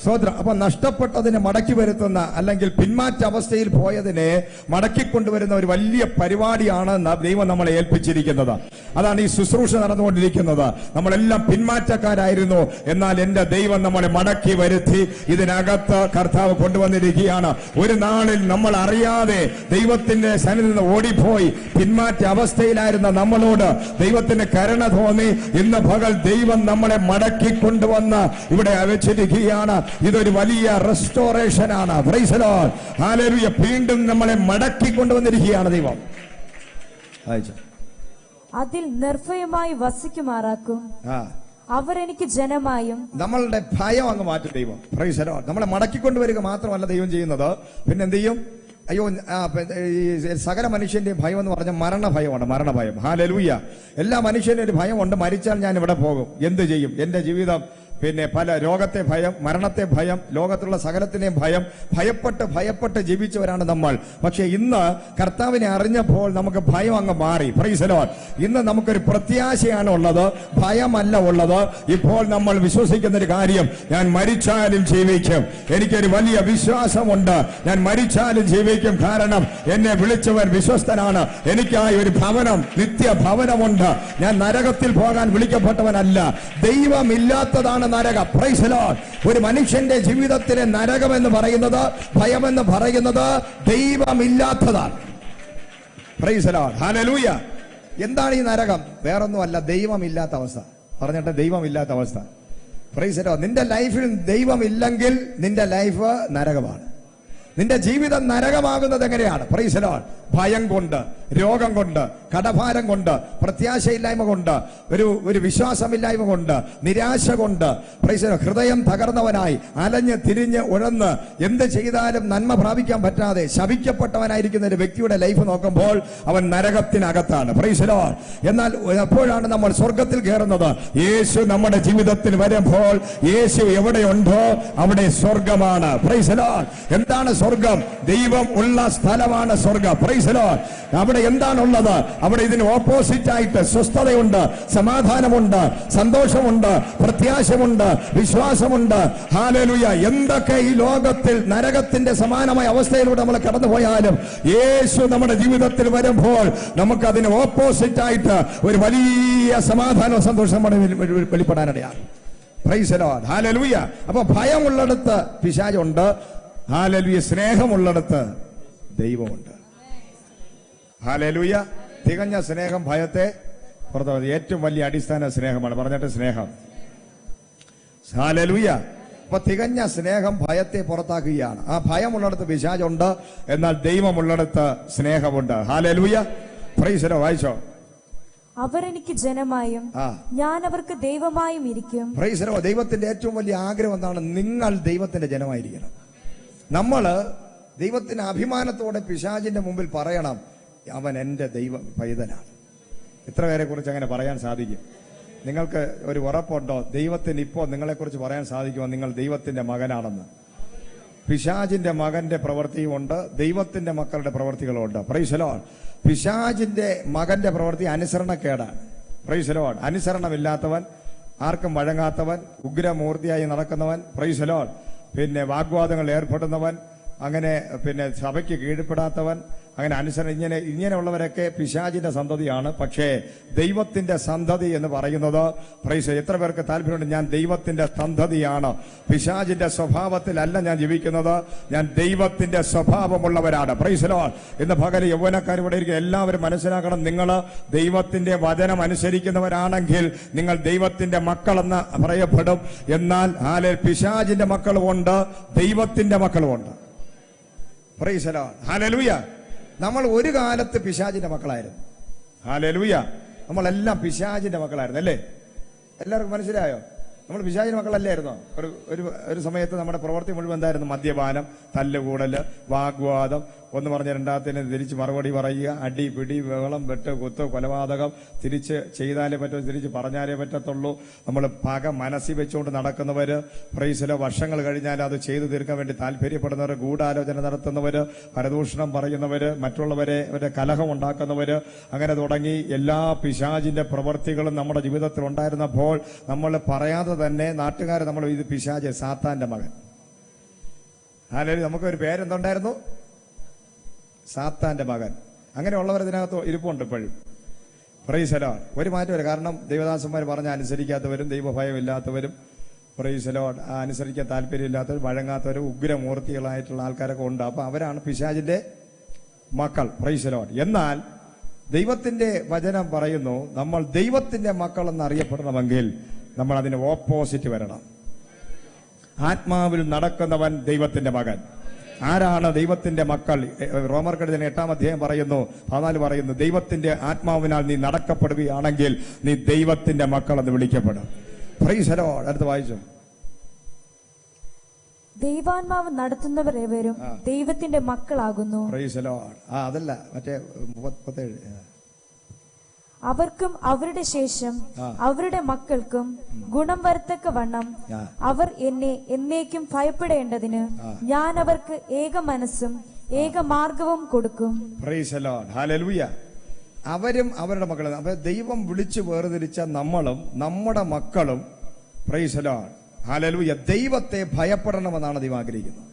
സ്വോത്രം. അപ്പൊ നഷ്ടപ്പെട്ടതിനെ മടക്കി വരുത്തുന്ന, അല്ലെങ്കിൽ പിന്മാറ്റ അവസ്ഥയിൽ പോയതിനെ മടക്കിക്കൊണ്ടുവരുന്ന ഒരു വലിയ പരിപാടിയാണ് ദൈവം നമ്മളെ ഏൽപ്പിച്ചിരിക്കുന്നത്. അതാണ് ഈ ശുശ്രൂഷ നടന്നുകൊണ്ടിരിക്കുന്നത്. നമ്മളെല്ലാം പിന്മാറ്റക്കാരായിരുന്നു, എന്നാൽ എന്റെ ദൈവം നമ്മളെ മടക്കി വരുത്തി ഇതിനകത്ത് കർത്താവ് കൊണ്ടുവന്നിരിക്കുകയാണ്. ഒരു നാളിൽ നമ്മൾ അറിയാതെ ദൈവത്തിന്റെ സന്നിധിയിൽ നിന്ന് ഓടിപ്പോയി പിന്മാറ്റ അവസ്ഥയിലായിരുന്ന നമ്മളോട് ദൈവത്തിന് കരുണ തോന്നി. ഇന്ന് പകൽ ദൈവം നമ്മളെ മടക്കി കൊണ്ടുവന്ന് ഇവിടെ വെച്ചിരിക്കുകയാണ്. ഇതൊരു വലിയ റെസ്റ്റോറേഷൻ ആണ്. Price the Lord. ഹല്ലേലൂയ. വീണ്ടും നമ്മളെ മടക്കി കൊണ്ടുവന്നിരിക്കുകയാണ് ദൈവം. അതിൽ നിർഭയമായി വസിക്കുമാറാക്കും. അവർ എനിക്ക് ജനമായും. നമ്മളുടെ ഭയം അങ്ങ് മാറ്റും ദൈവം. Price the Lord. നമ്മളെ മടക്കിക്കൊണ്ടുവരിക മാത്രമല്ല ദൈവം ചെയ്യുന്നത്, പിന്നെ എന്ത് ചെയ്യും? അയ്യോ, സകല മനുഷ്യന്റെ ഭയം എന്ന് പറഞ്ഞാൽ മരണഭയമാണ്. മരണഭയം. ഹല്ലേലൂയ. എല്ലാ മനുഷ്യനും ഒരു ഭയമുണ്ട്. മരിച്ചാൽ ഞാൻ ഇവിടെ പോകും, എന്ത് ചെയ്യും, എന്റെ ജീവിതം പല രോഗത്തെ ഭയം, മരണത്തെ ഭയം, ലോകത്തുള്ള സകലത്തിനെയും ഭയം, ഭയപ്പെട്ട് ജീവിച്ചവരാണ് നമ്മൾ. പക്ഷെ ഇന്ന് കർത്താവിനെ അറിഞ്ഞപ്പോൾ നമുക്ക് ഭയം അങ്ങ് മാറി. Price the lord. ഇന്ന് നമുക്കൊരു പ്രത്യാശയാണ് ഉള്ളത്, ഭയമല്ല ഉള്ളത്. ഇപ്പോൾ നമ്മൾ വിശ്വസിക്കുന്ന ഒരു കാര്യം, ഞാൻ മരിച്ചാലും ജീവിക്കും. എനിക്കൊരു വലിയ വിശ്വാസമുണ്ട്, ഞാൻ മരിച്ചാലും ജീവിക്കും. കാരണം എന്നെ വിളിച്ചവൻ വിശ്വസ്തനാണ്. എനിക്കായി ഒരു ഭവനം, നിത്യഭവനമുണ്ട്. ഞാൻ നരകത്തിൽ പോകാൻ വിളിക്കപ്പെട്ടവനല്ല. ദൈവമില്ലാത്തതാണ് നരകം. Praise the lord. ഒരു മനുഷ്യന്റെ ജീവിതത്തിലെ നരകം എന്ന് പറയുന്നത്, ഭയമെന്ന് പറയുന്നത് ദൈവമില്ലാത്തതാണ്. Praise the Lord. ഹല്ലേലൂയ. എന്താണ് ഈ നരകം? വേറൊന്നുമല്ല, ദൈവമില്ലാത്ത അവസ്ഥ. പറഞ്ഞിട്ട് ദൈവമില്ലാത്ത അവസ്ഥ. Praise the lord. നിന്റെ ലൈഫിൽ ദൈവമില്ലെങ്കിൽ നിന്റെ ലൈഫ് നരകമാണ്. നിന്റെ ജീവിതം നരകമാകുന്നത് എങ്ങനെയാണ്? Price the Lord. ഭയം കൊണ്ട്, രോഗം കൊണ്ട്, കടഭാരം കൊണ്ട്, പ്രത്യാശയില്ലായ്മ കൊണ്ട്, ഒരു വിശ്വാസമില്ലായ്മ കൊണ്ട്, നിരാശ കൊണ്ട്, പ്രൈസ് ദി ലോർഡ്, ഹൃദയം തകർന്നവനായി അലഞ്ഞ് തിരിഞ്ഞ് ഉഴന്ന് എന്ത് ചെയ്താലും നന്മ പ്രാപിക്കാൻ പറ്റാതെ ശപിക്കപ്പെട്ടവനായിരിക്കുന്ന ഒരു വ്യക്തിയുടെ ലൈഫ് നോക്കുമ്പോൾ അവൻ നരകത്തിനകത്താണ്. Price the Lord. എന്നാൽ എപ്പോഴാണ് നമ്മൾ സ്വർഗത്തിൽ കയറുന്നത്? യേശു നമ്മുടെ ജീവിതത്തിൽ വരുമ്പോൾ, യേശു എവിടെയുണ്ടോ അവിടെ സ്വർഗമാണ്. Price the Lord. എന്താണ് സ്വർഗം. ദൈവം ഉള്ള സ്ഥലമാണ് സ്വർഗം. Price the Lord. അവിടെ എന്താണുള്ളത്? അവിടെ ഇതിന് ഓപ്പോസിറ്റ് ആയിട്ട് സ്വസ്ഥതയുണ്ട്, സമാധാനമുണ്ട്, സന്തോഷമുണ്ട്, പ്രത്യാശമുണ്ട്, വിശ്വാസമുണ്ട്. ഹല്ലേലൂയ. എന്തൊക്കെ ഈ ലോകത്തിൽ നരകത്തിന്റെ സമാനമായ അവസ്ഥയിലൂടെ നമ്മൾ കടന്നുപോയാലും യേശു നമ്മുടെ ജീവിതത്തിൽ വരുമ്പോൾ നമുക്ക് അതിന് ഓപ്പോസിറ്റ് ആയിട്ട് ഒരു വലിയ സമാധാനവും സന്തോഷം വെളിപ്പെടാനിടയാണ്. Praise the Lord. ഹല്ലേലൂയ. അപ്പൊ ഭയമുള്ളിടത്ത് പിശാചുണ്ട്. ഹല്ലേലൂയ. സ്നേഹമുള്ളിടത്ത് ദൈവമുണ്ട്. ഹല്ലേലൂയ. തികഞ്ഞ സ്നേഹം ഭയത്തെ പുറത്തു. ഏറ്റവും വലിയ അടിസ്ഥാന സ്നേഹമാണ്. പറഞ്ഞിട്ട് സ്നേഹം. ഹല്ലേലൂയ. അപ്പൊ തികഞ്ഞ സ്നേഹം ഭയത്തെ പുറത്താക്കുകയാണ്. ആ ഭയമുള്ളിടത്ത് പിശാചുണ്ട്, എന്നാൽ ദൈവമുള്ളിടത്ത് സ്നേഹമുണ്ട്. ഹല്ലേലൂയ. Praise the Lord. വായിച്ചോ. അവർ എനിക്ക് ജനമായും ഞാൻ അവർക്ക് ദൈവമായും ഇരിക്കും. Price the Lord. ദൈവത്തിന്റെ ഏറ്റവും വലിയ ആഗ്രഹം എന്താണ്? നിങ്ങൾ ദൈവത്തിന്റെ ജനമായിരിക്കണം. നമ്മള് ദൈവത്തിന്റെ അഭിമാനത്തോടെ പിശാചിന്റെ മുമ്പിൽ പറയണം, അവൻ എന്റെ ദൈവ പൈതലാണ്. എത്ര പേരെ കുറിച്ച് അങ്ങനെ പറയാൻ സാധിക്കും? നിങ്ങൾക്ക് ഒരു ഉറപ്പുണ്ടോ ദൈവത്തിന് ഇപ്പോൾ നിങ്ങളെക്കുറിച്ച് പറയാൻ സാധിക്കുമോ നിങ്ങൾ ദൈവത്തിന്റെ മകനാണെന്ന്? പിശാചിന്റെ മകന്റെ പ്രവൃത്തിയുമുണ്ട്, ദൈവത്തിന്റെ മക്കളുടെ പ്രവൃത്തികളുമുണ്ട്. Price the Lord. പിശാചിന്റെ മകന്റെ പ്രവൃത്തി അനുസരണക്കേടാണ്. Praise the lord. അനുസരണമില്ലാത്തവൻ, ആർക്കും വഴങ്ങാത്തവൻ, ഉഗ്രമൂർത്തിയായി നടക്കുന്നവൻ. Praise the lord. പിന്നെ വാഗ്വാദങ്ങൾ ഏർപ്പെടുന്നവൻ, അങ്ങനെ പിന്നെ സഭയ്ക്ക് കീഴ്പ്പെടാത്തവൻ, അങ്ങനെ ഇങ്ങനെയുള്ളവരൊക്കെ പിശാചിന്റെ സന്തതിയാണ്. പക്ഷേ ദൈവത്തിന്റെ സന്തതി എന്ന് പറയുന്നത്, പ്രൈസ്, എത്ര പേർക്ക് താല്പര്യമുണ്ട്? ഞാൻ ദൈവത്തിന്റെ സന്തതിയാണ്. പിശാചിന്റെ സ്വഭാവത്തിലല്ല ഞാൻ ജീവിക്കുന്നത്, ഞാൻ ദൈവത്തിന്റെ സ്വഭാവമുള്ളവരാണ്. Praise Lord. ഇന്ന് പകല് യൗവനക്കാർ ഇവിടെ ഇരിക്കും. എല്ലാവരും മനസ്സിലാക്കണം, നിങ്ങൾ ദൈവത്തിന്റെ വചനം അനുസരിക്കുന്നവരാണെങ്കിൽ നിങ്ങൾ ദൈവത്തിന്റെ മക്കളെന്ന് പറയപ്പെടും. എന്നാൽ പിശാചിന്റെ മക്കളുമുണ്ട്, ദൈവത്തിന്റെ മക്കളുമുണ്ട്. Praise Lord. ഹല്ലേലൂയ. നമ്മൾ ഒരു കാലത്ത് പിശാചിന്റെ മക്കളായിരുന്നു. ഹല്ലേലൂയ. നമ്മളെല്ലാം പിശാചിന്റെ മക്കളായിരുന്നു, അല്ലേ? എല്ലാവർക്കും മനസ്സിലായോ? നമ്മൾ പിശാചിന്റെ മക്കളല്ലായിരുന്നോ? ഒരു സമയത്ത് നമ്മുടെ പ്രവൃത്തി മുഴുവൻ എന്തായിരുന്നു? മദ്യപാനം, തല്ലുകൂടല്, വാഗ്വാദം, ഒന്ന് പറഞ്ഞ രണ്ടാമത്തിന് തിരിച്ച് മറുപടി പറയുക, അടി പിടി ബഹളം വെട്ട് കുത്ത് കൊലപാതകം, തിരിച്ച് ചെയ്താലേ പറ്റൂ, തിരിച്ച് പറഞ്ഞാലേ പറ്റത്തുള്ളൂ. നമ്മൾ പക മനസ്സിൽ വെച്ചുകൊണ്ട് നടക്കുന്നവര്, പ്രൈസിലോ വർഷങ്ങൾ കഴിഞ്ഞാൽ അത് ചെയ്തു തീർക്കാൻ വേണ്ടി താല്പര്യപ്പെടുന്നവർ, ഗൂഢാലോചന നടത്തുന്നവര്, പരദൂഷണം പറയുന്നവര്, മറ്റുള്ളവരെ കലഹം ഉണ്ടാക്കുന്നവര്, അങ്ങനെ തുടങ്ങി എല്ലാ പിശാചിന്റെ പ്രവൃത്തികളും നമ്മുടെ ജീവിതത്തിൽ ഉണ്ടായിരുന്നപ്പോൾ നമ്മൾ പറയാതെ തന്നെ നാട്ടുകാരെ നമ്മൾ ഇത് പിശാച്, സാത്താന്റെ മകൻ. അല്ലെങ്കിൽ നമുക്കൊരു പേരെന്തുണ്ടായിരുന്നു? സാത്താന്റെ മകൻ. അങ്ങനെയുള്ളവർ ഇതിനകത്ത് ഇരിപ്പുണ്ട് ഇപ്പോഴും. Price the lord. ഒരു മാറ്റമില്ല. കാരണം ദൈവദാസന്മാർ പറഞ്ഞ അനുസരിക്കാത്തവരും ദൈവഭയമില്ലാത്തവരും, പ്രൈസ് ദി ലോർഡ്, അനുസരിക്കാൻ താല്പര്യമില്ലാത്തവരും വഴങ്ങാത്തവരും ഉഗ്രമൂർത്തികളായിട്ടുള്ള ആൾക്കാരൊക്കെ ഉണ്ട്. അപ്പൊ അവരാണ് പിശാചിന്റെ മക്കൾ. Price the Lord. എന്നാൽ ദൈവത്തിന്റെ വചനം പറയുന്നു, നമ്മൾ ദൈവത്തിന്റെ മക്കൾ എന്നറിയപ്പെടണമെങ്കിൽ നമ്മൾ അതിന് ഓപ്പോസിറ്റ് വരണം. ആത്മാവിൽ നടക്കുന്നവൻ ദൈവത്തിന്റെ മകൻ. ആരാണ് ദൈവത്തിന്റെ മക്കൾ? റോമർക്കെഴുതിയ 8-ാം അധ്യായം പറയുന്നു, 14 പറയുന്നു, ദൈവത്തിന്റെ ആത്മാവിനാൽ നീ നടക്കപ്പെടുകയാണെങ്കിൽ നീ ദൈവത്തിന്റെ മക്കൾ എന്ന് വിളിക്കപ്പെടും. Price the Lord. അടുത്ത് വായിച്ചു. ദൈവാത്മാവ് നടത്തുന്നവർ ഏവരും ദൈവത്തിന്റെ മക്കളാകുന്നു. Price the Lord. അതല്ല, മറ്റേ 37. അവർക്കും അവരുടെ ശേഷം അവരുടെ മക്കൾക്കും ഗുണം വരത്തക്ക വണ്ണം അവർ എന്നെ എന്നേക്കും ഭയപ്പെടേണ്ടതിന് ഞാൻ അവർക്ക് ഏക മനസ്സും ഏക മാർഗവും കൊടുക്കും. Price the Lord. ഹല്ലേലൂയ. അവരും അവരുടെ മക്കളും. അപ്പൊ ദൈവം വിളിച്ചു വേർതിരിച്ച നമ്മളും നമ്മുടെ മക്കളും, പ്രൈസ് ദി ലോർഡ്, ഹല്ലേലൂയ, ദൈവത്തെ ഭയപ്പെടണമെന്നാണ് ദൈവം ആഗ്രഹിക്കുന്നത്.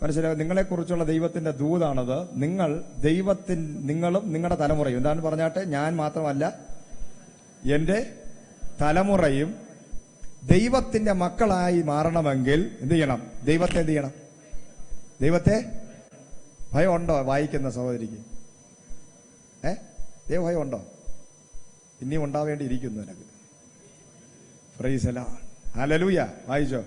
മനസ്സിലായോ? നിങ്ങളെക്കുറിച്ചുള്ള ദൈവത്തിന്റെ ദൂതാണത്. നിങ്ങളും നിങ്ങളുടെ തലമുറയും, എന്താണ് പറഞ്ഞാട്ടെ, ഞാൻ മാത്രമല്ല എന്റെ തലമുറയും ദൈവത്തിന്റെ മക്കളായി മാറണമെങ്കിൽ എന്ത് ചെയ്യണം? ദൈവത്തെ എന്ത് ചെയ്യണം? ദൈവത്തെ ഭയമുണ്ടോ വായിക്കുന്ന സഹോദരിക്ക്? ദൈവഭയം ഉണ്ടോ? ഇനിയും ഉണ്ടാവേണ്ടിയിരിക്കുന്നു എനിക്ക്. Price the Lord. ഹല്ലേലൂയ. വായിച്ചോ.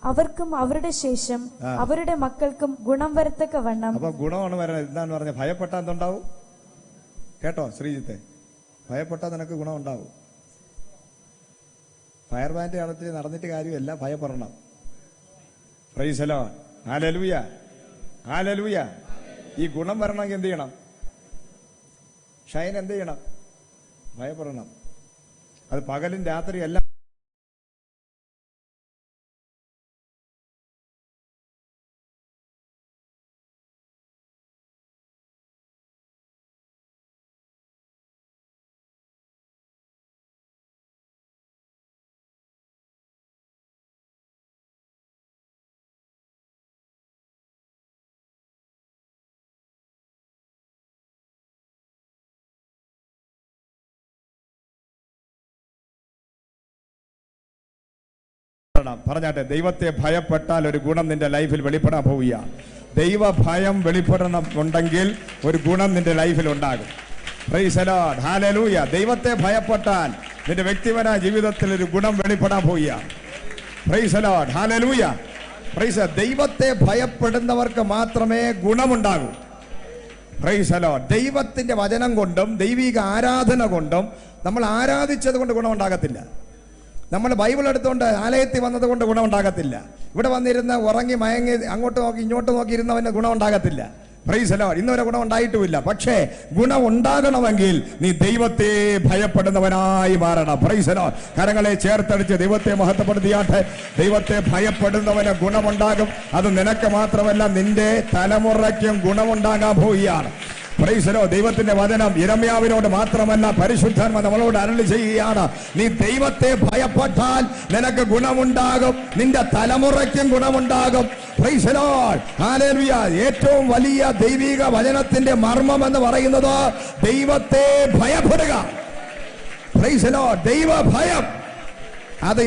അവർക്കും അവരുടെ ശേഷം അവരുടെ മക്കൾക്കും ഗുണം വരത്തക്ക വണ്ണം. അപ്പൊ ഗുണമാണ് വരണത്. എന്താന്ന് പറഞ്ഞ ഭയപ്പെട്ടാ എന്തുണ്ടാവും? കേട്ടോ ശ്രീജിത്തെ, ഭയപ്പെട്ടാ നിനക്ക് ഗുണം ഉണ്ടാവും. ഫയർ ബാൻഡ് കാലത്തിൽ നടന്നിട്ട് കാര്യമല്ല, ഭയപ്പെടണം. Praise the Lord. Hallelujah. Hallelujah. ഈ ഗുണം വരണമെങ്കിൽ എന്ത് ചെയ്യണം? ഷൈൻ എന്ത് ചെയ്യണം? ഭയപ്പെടണം. അത് പകലും രാത്രിയും എല്ലാം ഭയപ്പെടണം. പറഞ്ഞാട്ടെ, ദൈവത്തെ ഭയപ്പെട്ടാൽ ഒരു ഗുണം നിന്റെ ലൈഫിൽ വെളിപ്പെടാൻ പോവുക. ദൈവ ഭയം വെളിപ്പെടണമെന്നുണ്ടെങ്കിൽ ഒരു ഗുണം നിന്റെ ലൈഫിൽ ഉണ്ടാകും. Praise the Lord, hallelujah. ദൈവത്തെ ഭയപ്പെട്ടാൽ നിന്റെ വ്യക്തിപരമായ ജീവിതത്തിൽ ഒരു ഗുണം വെളിപ്പെടാൻ പോവുക. Praise the Lord, hallelujah. Praise. ദൈവത്തെ ഭയപ്പെടുന്നവർക്ക് മാത്രമേ ഗുണമുണ്ടാകൂ. Price the Lord. ദൈവത്തിന്റെ വചനം കൊണ്ടും ദൈവിക ആരാധന കൊണ്ടും നമ്മൾ ആരാധിച്ചത് കൊണ്ട് ഗുണമുണ്ടാകത്തില്ല. നമ്മൾ ബൈബിൾ എടുത്തുകൊണ്ട് ആലയത്തിൽ വന്നത് കൊണ്ട് ഗുണമുണ്ടാകത്തില്ല. ഇവിടെ വന്നിരുന്ന് ഉറങ്ങി മയങ്ങി അങ്ങോട്ട് നോക്കി ഇങ്ങോട്ട് നോക്കി ഇരുന്നവന് ഗുണമുണ്ടാകത്തില്ല. Praise the lord. ഇന്നുവരെ ഗുണം ഉണ്ടായിട്ടുമില്ല. പക്ഷേ ഗുണം ഉണ്ടാകണമെങ്കിൽ നീ ദൈവത്തെ ഭയപ്പെടുന്നവനായി മാറണം. Price the Lord. കരങ്ങളെ ചേർത്തടിച്ച് ദൈവത്തെ മഹത്വപ്പെടുത്തിയാട്ടെ. ദൈവത്തെ ഭയപ്പെടുന്നവന് ഗുണമുണ്ടാകും. അത് നിനക്ക് മാത്രമല്ല, നിന്റെ തലമുറയ്ക്കും ഗുണമുണ്ടാകാൻ പോവുകയാണ്. Price the Lord. ദൈവത്തിന്റെ വചനം യിരെമ്യാവിനോട് മാത്രമല്ല, പരിശുദ്ധാത്മാവ് നമ്മളോട് അരുളി ചെയ്യുകയാണ്. നീ ദൈവത്തെ ഭയപ്പെട്ടാൽ നിനക്ക് ഗുണമുണ്ടാകും, നിന്റെ തലമുറയ്ക്കും ഗുണമുണ്ടാകും. Praise the Lord, hallelujah. ഏറ്റവും വലിയ ദൈവിക വചനത്തിന്റെ മർമ്മം എന്ന് പറയുന്നത് ദൈവത്തെ ഭയപ്പെടുക. Price the Lord. ദൈവ ഭയം അത്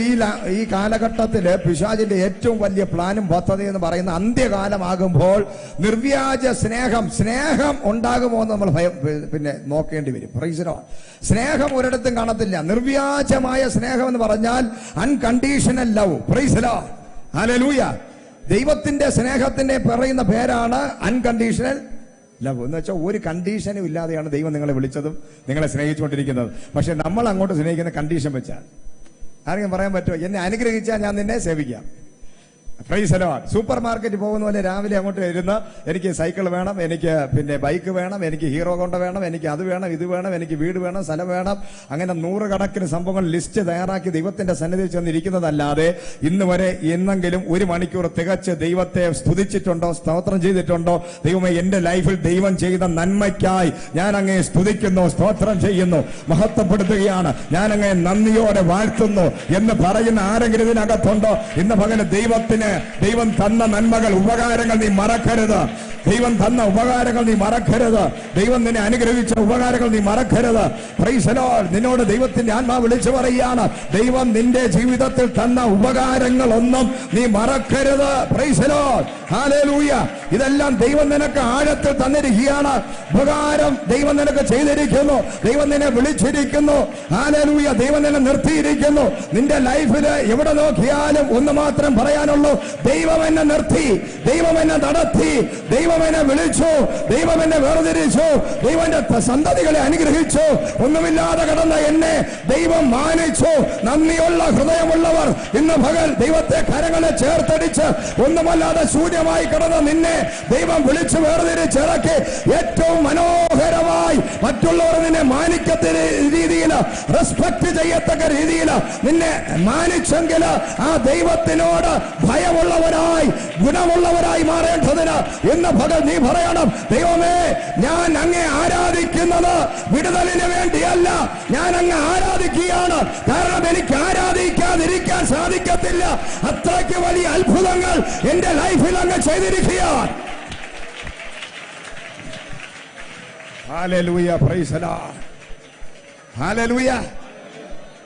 ഈ കാലഘട്ടത്തില് പിശാചിന്റെ ഏറ്റവും വലിയ പ്ലാനും പദ്ധതി എന്ന് പറയുന്ന അന്ത്യകാലമാകുമ്പോൾ നിർവ്യാജ സ്നേഹം ഉണ്ടാകുമോ എന്ന് നമ്മൾ പിന്നെ നോക്കേണ്ടി വരും. Price the Lord. സ്നേഹം ഒരിടത്തും കാണത്തില്ല. നിർവ്യാജമായ സ്നേഹം എന്ന് പറഞ്ഞാൽ unconditional love. Price the Lord, hallelujah. ദൈവത്തിന്റെ സ്നേഹത്തിന്റെ പറയുന്ന പേരാണ് അൺകണ്ടീഷണൽ ലവ്. എന്ന് വെച്ചാൽ ഒരു കണ്ടീഷനും ഇല്ലാതെയാണ് ദൈവം നിങ്ങളെ വിളിച്ചതും നിങ്ങളെ സ്നേഹിച്ചുകൊണ്ടിരിക്കുന്നത്. പക്ഷെ നമ്മൾ അങ്ങോട്ട് സ്നേഹിക്കുന്ന കണ്ടീഷൻ വെച്ചാൽ ആരെങ്കിലും പറയാൻ പറ്റുമോ? എന്നെ അനുഗ്രഹിച്ചാൽ ഞാൻ നിന്നെ സേവിക്കാം. Praise the lord. സൂപ്പർ മാർക്കറ്റിൽ പോകുന്ന പോലെ രാവിലെ അങ്ങോട്ട് ഇരുന്ന് എനിക്ക് സൈക്കിൾ വേണം, എനിക്ക് പിന്നെ ബൈക്ക് വേണം, എനിക്ക് ഹീറോ ഹോണ്ട വേണം, എനിക്ക് അത് വേണം, ഇത് വേണം, എനിക്ക് വീട് വേണം, സ്ഥലം വേണം, അങ്ങനെ 100 കണക്കിന് സംഭവങ്ങൾ ലിസ്റ്റ് തയ്യാറാക്കി ദൈവത്തിന്റെ സന്നിധിയിൽ ചെന്നിരിക്കുന്നതല്ലാതെ ഇന്ന് വരെ എന്നെങ്കിലും 1 മണിക്കൂർ തികച്ച് ദൈവത്തെ സ്തുതിച്ചിട്ടുണ്ടോ, സ്തോത്രം ചെയ്തിട്ടുണ്ടോ? ദൈവമേ, എന്റെ ലൈഫിൽ ദൈവം ചെയ്ത നന്മയ്ക്കായി ഞാൻ അങ്ങേ സ്തുതിക്കുന്നു, സ്തോത്രം ചെയ്യുന്നു, മഹത്വപ്പെടുത്തുകയാണ്, ഞാൻ അങ്ങേ നന്ദിയോടെ വാഴ്ത്തുന്നു എന്ന് പറയുന്ന ആരെങ്കിലും ഇതിനകത്തുണ്ടോ? ഇന്ന് പകല് ദൈവം തന്ന നന്മകൾ, ഉപകാരങ്ങൾ നീ മറക്കരുത്. ദൈവം തന്ന ഉപകാരങ്ങൾ നീ മറക്കരുത്. ദൈവം നിന്നെ അനുഗ്രഹിച്ച ഉപകാരങ്ങൾ നീ മറക്കരുത്. Price the Lord. നിന്നോട് ദൈവത്തിന്റെ ആത്മാവ് വിളിച്ചു പറയുകയാണ്, ദൈവം നിന്റെ ജീവിതത്തിൽ തന്ന ഉപകാരങ്ങളൊന്നും നീ മറക്കരുത്. Price the Lord, hallelujah. ഇതെല്ലാം ദൈവം നിനക്ക് ആഴത്തിൽ തന്നിരിക്കുകയാണ്. ഉപകാരം ദൈവം നിനക്ക് ചെയ്തിരിക്കുന്നു. ദൈവം നിന്നെ വിളിച്ചിരിക്കുന്നു. ഹല്ലേലൂയ. ദൈവം നിന്നെ നിർത്തിയിരിക്കുന്നു. നിന്റെ ലൈഫില് എവിടെ നോക്കിയാലും ഒന്ന് മാത്രം പറയാനുള്ളൂ, ദൈവം എന്നെ നിർത്തി, ദൈവം എന്നെ നടത്തി, ദൈവം എന്നെ വിളിച്ചു, ദൈവം എന്നെ വേർതിരിച്ചു, ദൈവന്റെ സന്തതികളെ അനുഗ്രഹിച്ചു. ഒന്നുമില്ലാതെ കടന്ന എന്നെ ദൈവം മാനിച്ചു. നന്ദിയുള്ള ഹൃദയമുള്ളവർ ഇന്ന് പകൽ ദൈവത്തെ കരങ്ങളെ ചേർത്തടിച്ച് ഒന്നുമല്ലാതെ ശൂന്യമായി കിടന്ന നിന്നെ ദൈവം വിളിച്ചു വേർതിരിച്ചിറക്കി ഏറ്റവും മനോഹരമായി മറ്റുള്ളവർ നിന്നെ മാനിക്കത്ത രീതിയിൽ, റെസ്പെക്ട് ചെയ്യത്തക്ക രീതിയിൽ നിന്നെ മാനിച്ചെങ്കിൽ ആ ദൈവത്തിനോട് ഭയമുള്ളവരായി, ഗുണമുള്ളവരായി മാറേണ്ടതിന് ഇന്ന് പകൽ നീ പറയണം, ദൈവമേ, ഞാൻ അങ്ങേ ആരാധിക്കുന്നത് വിടുതലിന് വേണ്ടിയല്ല, ഞാൻ അങ്ങ് ആരാധിക്കുകയാണ്. കാരണം എനിക്ക് ആരാധിക്കാതിരിക്കാൻ സാധിക്കത്തില്ല. അത്രയ്ക്ക് വലിയ അത്ഭുതങ്ങൾ എന്റെ ലൈഫിൽ അങ്ങ് ചെയ്തിരിക്കുകയാണ്. Hallelujah, praise the Lord, hallelujah.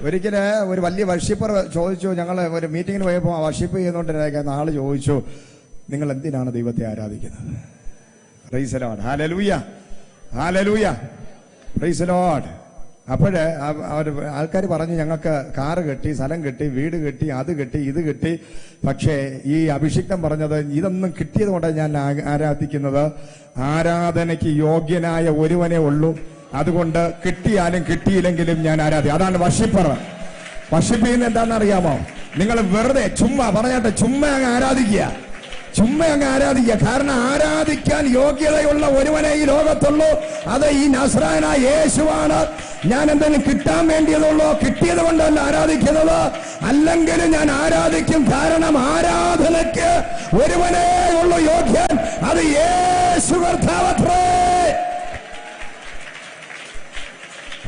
ഒരിക്കല് ഒരു വലിയ വർഷിപ്പർ ചോദിച്ചു, ഞങ്ങൾ ഒരു മീറ്റിങ്ങിന് പോയപ്പോൾ വർഷിപ്പ് ചെയ്യുന്നോണ്ടിരിക്കുന്ന ആള് ചോദിച്ചു, നിങ്ങൾ എന്തിനാണ് ദൈവത്തെ ആരാധിക്കുന്നത്? Price the Lord, hallelujah, hallelujah, praise the Lord. അപ്പോഴ് ആൾക്കാർ പറഞ്ഞു, ഞങ്ങൾക്ക് കാറ് കെട്ടി, സ്ഥലം കെട്ടി, വീട് കെട്ടി, അത് കെട്ടി, ഇത് കെട്ടി. പക്ഷേ ഈ അഭിഷിക്തൻ പറഞ്ഞത്, ഇതൊന്നും കിട്ടിയത് കൊണ്ടാണ് ഞാൻ ആരാധിക്കുന്നത്, ആരാധനയ്ക്ക് യോഗ്യനായ ഒരുവനേ ഉള്ളൂ, അതുകൊണ്ട് കിട്ടിയാലും കിട്ടിയില്ലെങ്കിലും ഞാൻ ആരാധിക്കും. അതാണ് വർഷിപ്പർ. വർഷിപ്പ് ചെയ്യുന്നത് എന്താണെന്ന് അറിയാമോ? നിങ്ങൾ വെറുതെ ചുമ്മാ പറഞ്ഞാട്ടെ, ചുമ്മാ അങ്ങ് ആരാധിക്കുക, ചുമ്മാ അങ്ങ് ആരാധിക്കുക. കാരണം ആരാധിക്കാൻ യോഗ്യതയുള്ള ഒരുവനെ ഈ ലോകത്തുള്ളൂ, അത് ഈ നസ്രായനായ യേശുവാണ്. ഞാൻ എന്തെങ്കിലും കിട്ടാൻ വേണ്ടിയതുള്ളൂ, കിട്ടിയത് കൊണ്ടല്ല ആരാധിക്കുന്നത്, അല്ലെങ്കിലും ഞാൻ ആരാധിക്കും. കാരണം ആരാധനയ്ക്ക് ഒരുവനേ ഉള്ളൂ യോഗ്യൻ, അത് യേശു കർത്താവത്രേ.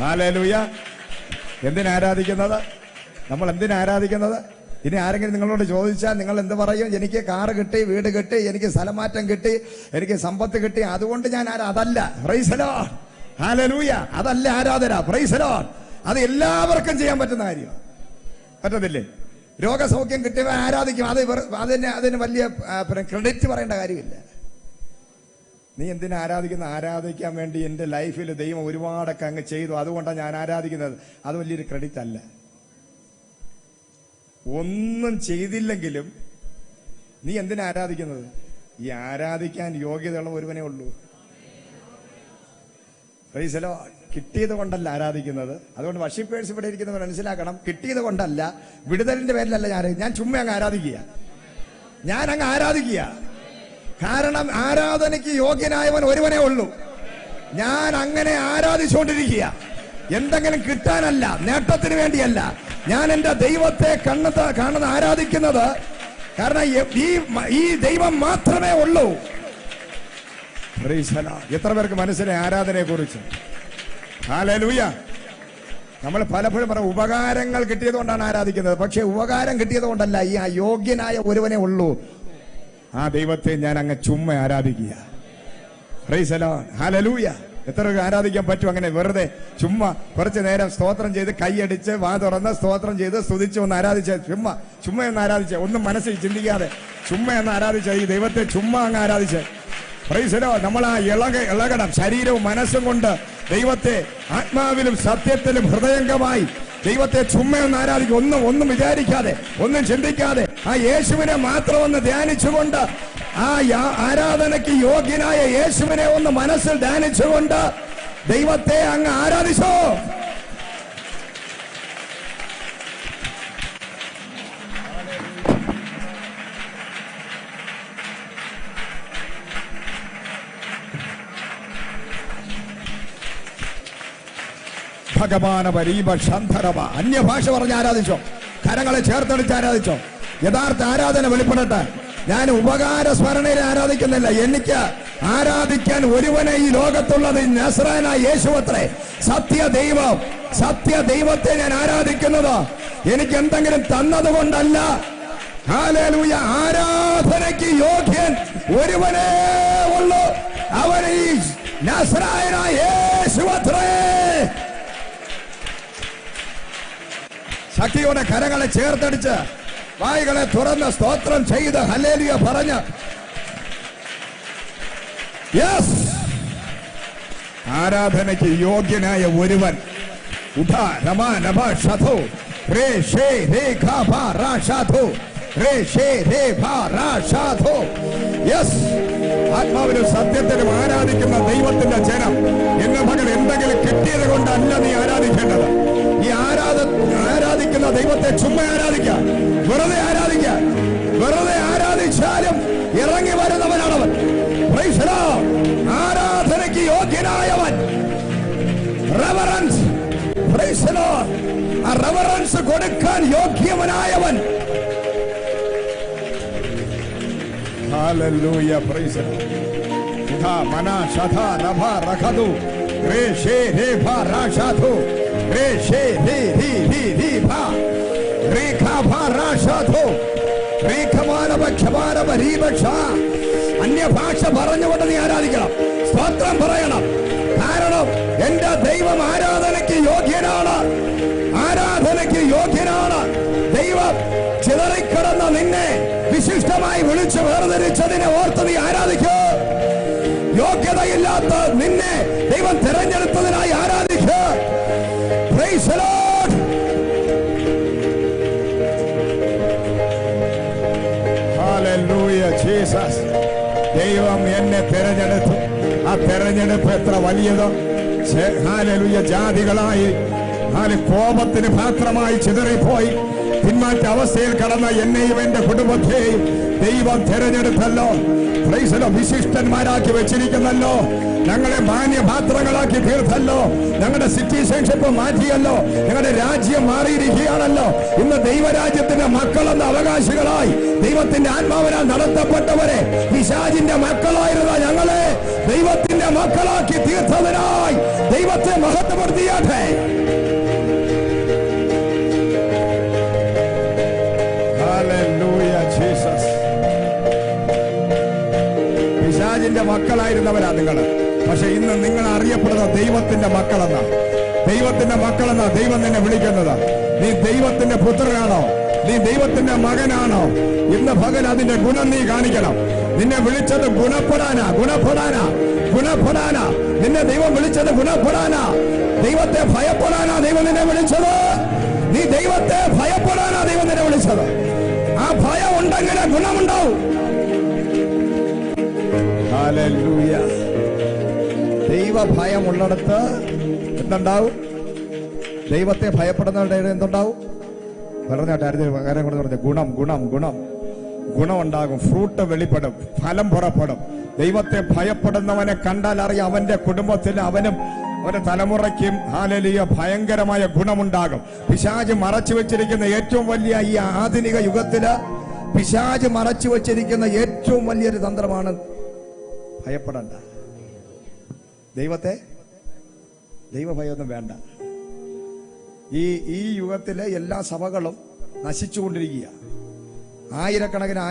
ഹല്ലേലൂയ. എന്തിനാരാധിക്കുന്നത്? നമ്മൾ എന്തിനാരാധിക്കുന്നത്? ഇനി ആരെങ്കിലും നിങ്ങളോട് ചോദിച്ചാൽ നിങ്ങൾ എന്ത് പറയും? എനിക്ക് കാറ് കിട്ടി, വീട് കിട്ടി, എനിക്ക് സ്ഥലമാറ്റം കിട്ടി, എനിക്ക് സമ്പത്ത് കിട്ടി, അതുകൊണ്ട് ഞാൻ അതല്ല. Price the Lord, hallelujah. അതല്ല ആരാധന. Price the Lord. അത് എല്ലാവർക്കും ചെയ്യാൻ പറ്റുന്ന കാര്യം. പറ്റത്തില്ലേ? രോഗസൗഖ്യം കിട്ടിയവൻ ആരാധിക്കും. അതിന് വലിയ ക്രെഡിറ്റ് പറയേണ്ട കാര്യമില്ല. നീ എന്തിനാ ആരാധിക്കുന്ന? ആരാധിക്കാൻ വേണ്ടി എൻ്റെ ലൈഫിൽ ദൈവം ഒരുപാടൊക്കെ അങ്ങ് ചെയ്തു, അതുകൊണ്ടാണ് ഞാൻ ആരാധിക്കുന്നത്. അത് വലിയൊരു ക്രെഡിറ്റ് അല്ല. ഒന്നും ചെയ്തില്ലെങ്കിലും നീ എന്തിനാ ആരാധിക്കുന്നത്? ഈ ആരാധിക്കാൻ യോഗ്യതയുള്ള ഒരുവനേ ഉള്ളൂ. Price the Lord. കിട്ടിയത് കൊണ്ടല്ല ആരാധിക്കുന്നത്. അതുകൊണ്ട് വർഷിപ്പേഴ്സ് ഇവിടെ ഇരിക്കുന്നവർ മനസ്സിലാക്കണം, കിട്ടിയത് കൊണ്ടല്ല, വിടുതലിന്റെ പേരിലല്ല ഞാൻ ചുമ്മാ അങ്ങ് ആരാധിക്കുക. ഞാൻ അങ്ങ് ആരാധിക്കുക. കാരണം ആരാധനയ്ക്ക് യോഗ്യനായവൻ ഒരുവനേ ഉള്ളൂ. ഞാൻ അങ്ങനെ ആരാധിച്ചുകൊണ്ടിരിക്കുക. എന്തെങ്കിലും കിട്ടാനല്ല, നേട്ടത്തിന് വേണ്ടിയല്ല. ഞാൻ എന്റെ ദൈവത്തെ കാണുന്ന ആരാധിക്കുന്നത്. കാരണം ഈ ദൈവം മാത്രമേ ഉള്ളൂ. എത്ര പേർക്ക് മനസ്സിലായി ആരാധനയെ കുറിച്ച്? ഹല്ലേലൂയ. നമ്മൾ പലപ്പോഴും പറയും ഉപകാരങ്ങൾ കിട്ടിയത് കൊണ്ടാണ് ആരാധിക്കുന്നത്. പക്ഷെ ഉപകാരം കിട്ടിയത് കൊണ്ടല്ല, ഈ അയോഗ്യനായ ഒരുവനേ ഉള്ളൂ. ആ ദൈവത്തെ ഞാൻ അങ്ങ് ചുമ്മാ ആരാധിക്കുക. Price the Lord. ഹല്ലേലൂയ. എത്ര പേർക്ക് ആരാധിക്കാൻ പറ്റും അങ്ങനെ വെറുതെ ചുമ്മാ കുറച്ചു നേരം സ്തോത്രം ചെയ്ത് കൈയടിച്ച് വാ തുറന്ന് സ്തോത്രം ചെയ്ത് സ്തുതിച്ച് ഒന്ന് ആരാധിച്ച, ചുമ്മാ ഒന്ന് ആരാധിച്ച, ഒന്നും മനസ്സിൽ ചിന്തിക്കാതെ ചുമ്മാ ഒന്ന് ആരാധിച്ച ഈ ദൈവത്തെ ചുമ്മാ അങ്ങ് ആരാധിച്ച്. Price the Lord. നമ്മൾ ആ ഇളകണം. ശരീരവും മനസ്സും കൊണ്ട് ദൈവത്തെ ആത്മാവിലും സത്യത്തിലും ഹൃദയംഗമായി ദൈവത്തെ ചുമ്മാ ഒന്ന് ആരാധിക്കും. ഒന്നും വിചാരിക്കാതെ, ഒന്നും ചിന്തിക്കാതെ ആ യേശുവിനെ മാത്രം ഒന്ന് ധ്യാനിച്ചുകൊണ്ട്, ആ ആരാധനയ്ക്ക് യോഗ്യനായ യേശുവിനെ ഒന്ന് മനസ്സിൽ ധ്യാനിച്ചുകൊണ്ട് ദൈവത്തെ അങ്ങ് ആരാധിച്ചോ. അന്യഭാഷ പറഞ്ഞ് ആരാധിച്ചോ. കരങ്ങളെ ചേർത്തെടുത്ത് ആരാധിച്ചോ. യഥാർത്ഥ ആരാധന വെളിപ്പെടട്ടെ. ഞാൻ ഉപകാര സ്മരണയിൽ ആരാധിക്കുന്നില്ല. എനിക്ക് ആരാധിക്കാൻ ഒരുവനെ ഈ ലോകത്തുള്ളത് നസ്രായനായ യേശുവത്രേ. സത്യ ദൈവത്തെ ഞാൻ ആരാധിക്കുന്നത് എനിക്ക് എന്തെങ്കിലും തന്നതുകൊണ്ടല്ല. ഹല്ലേലൂയ. ആരാധനയ്ക്ക് യോഗ്യൻ ഒരുവനേ ഉള്ളൂ. അവൻ ഈ നസ്രായനായ യേശുവത്രേ. ശക്തിയോടെ കരങ്ങളെ ചേർത്തടിച്ച് വായികളെ തുറന്ന് സ്തോത്രം ചെയ്ത് ഹല്ലേലൂയ പറഞ്ഞ് യെസ്. ആരാധനയ്ക്ക് യോഗ്യനായ ഒരുവൻ. ആത്മാവിനും സത്യത്തിനും ആരാധിക്കുന്ന ദൈവത്തിന്റെ ജനം ഇന്ന് മകൻ എന്തെങ്കിലും കിട്ടിയത് കൊണ്ടല്ല നീ ആരാധിക്കേണ്ടത്. ഈ ആരാധിക്കുന്ന ദൈവത്തെ ചുമ്മാ ആരാധിക്കാൻ, വെറുതെ ആരാധിച്ചാലും ഇറങ്ങി വരുന്നവനാണവൻ. Price the Lord. ആരാധനയ്ക്ക് യോഗ്യനായവൻ. റെവറൻസ്. Price the Lord. ആ റെവറൻസ് കൊടുക്കാൻ യോഗ്യവനായവൻ. ഹല്ലേലൂയ. Praise the Lord. ധ മന ശധ നഭ രഖദു രേ ഷേ രേ ഭ രാഷാധു രേ ഷേ രേ രി രി രി ഭ രേ ഖ ഭ രാഷാധു രേ ഖമാനവ ഖമാനവ രീബക്ഷ. അന്യഭാഷ പറഞ്ഞുകൊണ്ട് നീ ആരാധിക്കണം, സ്തോത്രം പറയണം. കാരണം എന്റെ ദൈവം ആരാധനയ്ക്ക് യോഗ്യനാണ്. ദൈവം ചിതറിക്കിടന്ന നിന്നെ വിശിഷ്ടമായി വിളിച്ചു വേർതിരിച്ചതിനെ ഓർത്ത് നീ ആരാധിക്കൂ. യോഗ്യതയില്ലാത്ത നിന്നെ ദൈവം തിരഞ്ഞെടുത്തതിനായി ആരാധിക്കൂ. Praise the Lord. Hallelujah Jesus. ദൈവം എന്നെ തിരഞ്ഞെടുത്തു. ആ തിരഞ്ഞെടുപ്പ് എത്ര വലിയത്. ഹല്ലേലൂയ. ജാതികളായി കോപത്തിന് പാത്രമായി ചിതറിപ്പോയി പിന്മാറ്റ അവസ്ഥയിൽ കടന്ന എന്നെയും എന്റെ കുടുംബത്തെയും ദൈവം തിരഞ്ഞെടുത്തല്ലോ. Praise the lord. വിശിഷ്ടന്മാരാക്കി വെച്ചിരിക്കുന്നല്ലോ. ഞങ്ങളെ മാന്യപാത്രങ്ങളാക്കി തീർത്തല്ലോ. ഞങ്ങളുടെ സിറ്റിസൺഷിപ്പ് മാറ്റിയല്ലോ. ഞങ്ങളുടെ രാജ്യം മാറിയിരിക്കുകയാണല്ലോ. ഇന്ന് ദൈവരാജ്യത്തിന്റെ മക്കളെന്ന അവകാശികളായി ദൈവത്തിന്റെ ആത്മാവിനാൽ നടത്തപ്പെട്ടവരെ പിശാചിന്റെ മക്കളായിരുന്ന ഞങ്ങളെ ദൈവത്തിന്റെ മക്കളാക്കി തീർത്തതിനായി ദൈവത്തെ മഹത്വപ്പെടുത്തിയാട്ടെ. പിശാചിന്റെ മക്കളായിരുന്നവരാ നിങ്ങൾ. പക്ഷെ ഇന്ന് നിങ്ങൾ അറിയപ്പെടുന്ന ദൈവത്തിന്റെ മക്കളെന്നാ. ദൈവത്തിന്റെ മക്കളെന്നാ ദൈവം നിന്നെ വിളിക്കുന്നത്. നീ ദൈവത്തിന്റെ പുത്രനാണോ? നീ ദൈവത്തിന്റെ മകനാണോ? ഇന്ന് പകൽ അതിന്റെ ഗുണം നീ കാണിക്കണം. നിന്നെ വിളിച്ചത് ഗുണപ്പെടാനാ, ഗുണപ്പെടാനാ, ഗുണപ്പെടാനാ. നിന്നെ ദൈവം വിളിച്ചത് ഗുണപ്പെടാനാ. ദൈവത്തെ ഭയപ്പെടാനാ ദൈവം നിന്നെ വിളിച്ചത്. നീ ദൈവത്തെ ഭയപ്പെടാനാ ദൈവം നിന്നെ വിളിച്ചത്. ആ ഭയം ഉണ്ടെങ്കിലേ ഗുണമുണ്ടാവും. ഹല്ലേലൂയ. ദൈവ ഭയമുള്ളിടത്ത് എന്തുണ്ടാവും? ദൈവത്തെ ഭയപ്പെടുന്നവരുടെ എന്തുണ്ടാവും? പറഞ്ഞോട്ടെ, അടുത്ത കാര്യം കൊണ്ട് പറഞ്ഞ ഗുണം, ഗുണം, ഗുണം, ഗുണം ഉണ്ടാകും. ഫ്രൂട്ട് വെളിപ്പെടും, ഫലം പുറപ്പെടും. ദൈവത്തെ ഭയപ്പെടുന്നവനെ കണ്ടാൽ അറിയാം അവന്റെ കുടുംബത്തിൽ അവനും അവന്റെ തലമുറയ്ക്കും ഹല്ലേലൂയ ഭയങ്കരമായ ഗുണമുണ്ടാകും. പിശാച് മറച്ചു വെച്ചിരിക്കുന്ന ഏറ്റവും വലിയ ഈ ആധുനിക യുഗത്തില് പിശാച് മറച്ചു വെച്ചിരിക്കുന്ന ഏറ്റവും വലിയൊരു തന്ത്രമാണ് ഭയപ്പെടണ്ട. ദൈവഭയമൊന്നും വേണ്ട. ഈ യുഗത്തിലെ എല്ലാ സഭകളും നശിച്ചുകൊണ്ടിരിക്കുക. ആയിരക്കണക്കിന്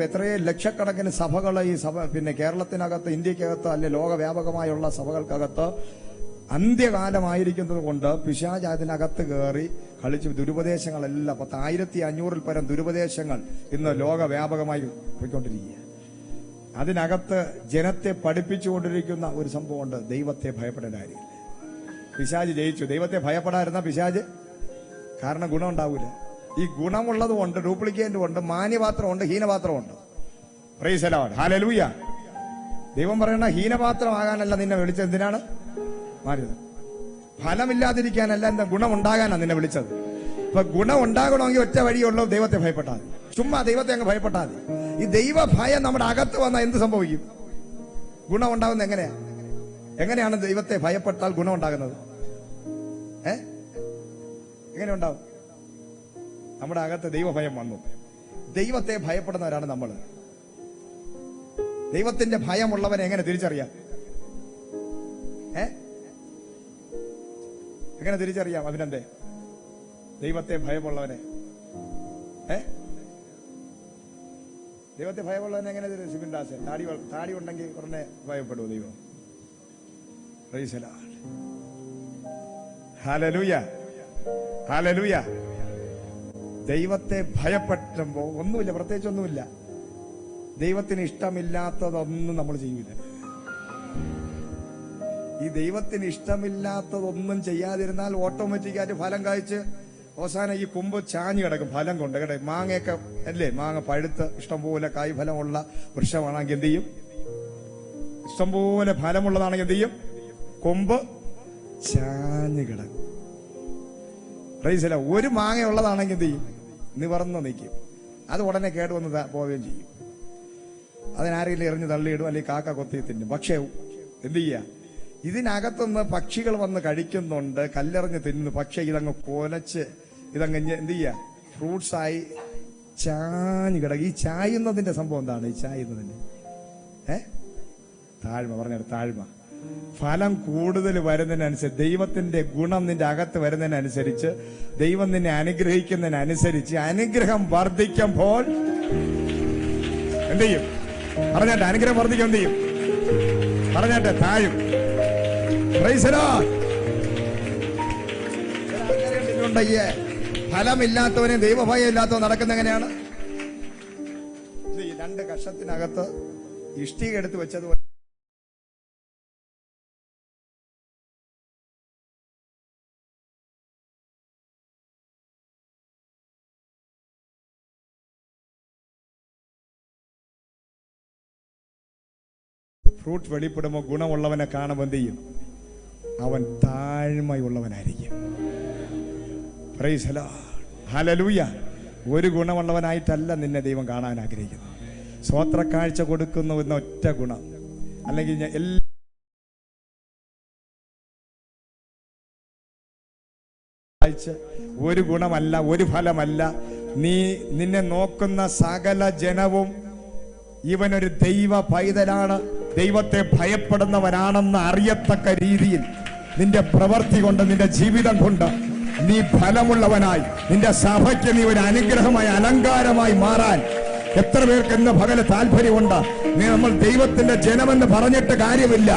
എത്രയോ ലക്ഷക്കണക്കിന് സഭകൾ ഈ സഭ കേരളത്തിനകത്ത്, ഇന്ത്യക്കകത്ത്, അല്ലെ ലോകവ്യാപകമായുള്ള സഭകൾക്കകത്ത് അന്ത്യകാലമായിരിക്കുന്നത് കൊണ്ട് പിശാച് അതിനകത്ത് കയറി കളിച്ച് ദുരുപദേശങ്ങളെല്ലാം 1500 പരം ദുരുപദേശങ്ങൾ ഇന്ന് ലോകവ്യാപകമായി പോയിക്കൊണ്ടിരിക്കുക. അതിനകത്ത് ജനത്തെ പഠിപ്പിച്ചുകൊണ്ടിരിക്കുന്ന ഒരു സംഭവമുണ്ട്, ദൈവത്തെ ഭയപ്പെടേണ്ട കാര്യമില്ല. പിശാച് ജയിച്ചു. ദൈവത്തെ ഭയപ്പെടാതിരുന്ന പിശാച്, കാരണം ഗുണം ഉണ്ടാവൂല. ഈ ഗുണമുള്ളതും ഉണ്ട്, ഡ്യൂപ്ലിക്കേറ്റും ഉണ്ട്, മാന്യപാത്രമുണ്ട്, ഹീനപാത്രമുണ്ട്. Praise the Lord, hallelujah. ദൈവം പറയണ ഹീനപാത്രമാകാനല്ല നിന്നെ വിളിച്ചത്. എന്തിനാണ്? മാറിയത് ഫലമില്ലാതിരിക്കാനല്ല, എന്താ ഗുണം ഉണ്ടാകാനാണ് നിന്നെ വിളിച്ചത്. ഇപ്പൊ ഗുണം ഉണ്ടാകണമെങ്കിൽ ഒറ്റ വഴിയുള്ളൂ, ദൈവത്തെ ഭയപ്പെട്ടാൽ മതി. ചുമ്മാ ദൈവത്തെ അങ്ങ് ഭയപ്പെട്ടാൽ മതി. ഈ ദൈവ ഭയം നമ്മുടെ അകത്ത് വന്നാൽ എന്ത് സംഭവിക്കും? ഗുണം ഉണ്ടാകുന്നത് എങ്ങനെയാണ് ദൈവത്തെ ഭയപ്പെട്ടാൽ ഗുണം ഉണ്ടാകുന്നത്? എങ്ങനെ ഉണ്ടാവും? നമ്മുടെ അകത്ത് ദൈവഭയം വന്നു. ദൈവത്തെ ഭയപ്പെടുന്നവരാണ് നമ്മൾ. ദൈവത്തിന്റെ ഭയമുള്ളവനെ എങ്ങനെ തിരിച്ചറിയാം? എങ്ങനെ തിരിച്ചറിയാം അഭിനന്ദേ ദൈവത്തെ ഭയമുള്ളവനെ? ദൈവത്തെ ഭയമുള്ളവനെ എങ്ങനെ സിബിൻദാസ്? താടി ഉണ്ടെങ്കിൽ ഉടനെ ഭയപ്പെടുവോ ദൈവം? Price the Lord, hallelujah, hallelujah. ദൈവത്തെ ഭയപ്പെടുമ്പോ ഒന്നുമില്ല, പ്രത്യേകിച്ച് ഒന്നുമില്ല. ദൈവത്തിന് ഇഷ്ടമില്ലാത്തതൊന്നും നമ്മൾ ചെയ്യൂല. ഈ ദൈവത്തിന് ഇഷ്ടമില്ലാത്തതൊന്നും ചെയ്യാതിരുന്നാൽ ഓട്ടോമാറ്റിക്കായിട്ട് ഫലം കായ്ച്ച് അവസാനം ഈ കൊമ്പ് ചാഞ്ഞു കിടക്കും. ഫലം കൊണ്ട് കേട്ടെ, മാങ്ങയൊക്കെ അല്ലേ, മാങ്ങ പഴുത്ത് ഇഷ്ടംപോലെ കായ് ഫലമുള്ള വൃക്ഷമാണെങ്കിൽ എന്ത് ചെയ്യും? ഇഷ്ടംപോലെ ഫലമുള്ളതാണെങ്കിൽ എന്ത് ചെയ്യും? കൊമ്പ് ചാഞ്ഞു കിടക്കും. Price the lord. ഒരു മാങ്ങ ഉള്ളതാണെങ്കിൽ എന്ത് ചെയ്യും? നിവർന്ന് നിൽക്കും. അത് ഉടനെ കേടുവന്ന് പോവുകയും ചെയ്യും. അതിനാരെങ്കിലും എറിഞ്ഞ് തള്ളിയിടും, അല്ലെങ്കിൽ കാക്ക കൊത്തി തിന്നും. പക്ഷേ എന്ത് ചെയ്യുക? ഇതിനകത്തുനിന്ന് പക്ഷികൾ വന്ന് കഴിക്കുന്നുണ്ട്, കല്ലെറിഞ്ഞ് തിന്നുന്നു. പക്ഷെ ഇതങ്ങ് കൊലച്ച് ഇതങ്ങ് എന്ത് ചെയ്യുക? ഫ്രൂട്ട്സായി ചാഞ്ഞു കിടക്കും. ഈ ചായുന്നതിന്റെ സംഭവം എന്താണ്? ഈ ചായുന്നതിന്റെ താഴ്മ. പറഞ്ഞ താഴ്മ. ഫലം കൂടുതൽ വരുന്നതിനനുസരിച്ച്, ദൈവത്തിന്റെ ഗുണം നിന്റെ അകത്ത് വരുന്നതിനനുസരിച്ച്, ദൈവം നിന്നെ അനുഗ്രഹിക്കുന്നതിനനുസരിച്ച്, അനുഗ്രഹം വർദ്ധിക്കുമ്പോൾ എന്ത് ചെയ്യും? പറഞ്ഞാട്ടെ, അനുഗ്രഹം വർദ്ധിക്കും. എന്ത് ചെയ്യും? പറഞ്ഞാട്ടെ, താഴും. Praise the lord. ഫലമില്ലാത്തവനെ, ദൈവഭയം ഇല്ലാത്തവൻ നടക്കുന്ന എങ്ങനെയാണ്? ഈ 2 കഷത്തിനകത്ത് ഇഷ്ടിക എടുത്ത് വെച്ചതുപോലെ ഫ്രൂട്ട് വെളിപ്പെടുമ്പോൾ ഗുണമുള്ളവനെ കാണുമ്പോൾ എന്ത് ചെയ്യും? അവൻ താഴ്മയുള്ളവനായിരിക്കും. Praise the Lord, hallelujah. ഒരു ഗുണമുള്ളവനായിട്ടല്ല നിന്നെ ദൈവം കാണാൻ ആഗ്രഹിക്കുന്നത്. സ്വോത്രക്കാഴ്ച കൊടുക്കുന്നു എന്ന ഒറ്റ ഗുണം, അല്ലെങ്കിൽ ഒരു ഗുണമല്ല, ഒരു ഫലമല്ല. നിന്നെ നോക്കുന്ന സകല ജനവും ഇവനൊരു ദൈവ പൈതലാണ്, ദൈവത്തെ ഭയപ്പെടുന്നവനാണെന്ന് അറിയത്തക്ക രീതിയിൽ നിന്റെ പ്രവൃത്തി കൊണ്ട്, നിന്റെ ജീവിതം കൊണ്ട് നീ ഫലമുള്ളവനായി, നിന്റെ സഭയ്ക്ക് നീ ഒരു അനുഗ്രഹമായി, അലങ്കാരമായി മാറാൻ എത്ര പേർക്ക് ഇന്ന് പകല് താല്പര്യമുണ്ട്? നമ്മൾ ദൈവത്തിന്റെ ജനമെന്ന് പറഞ്ഞിട്ട് കാര്യമില്ല.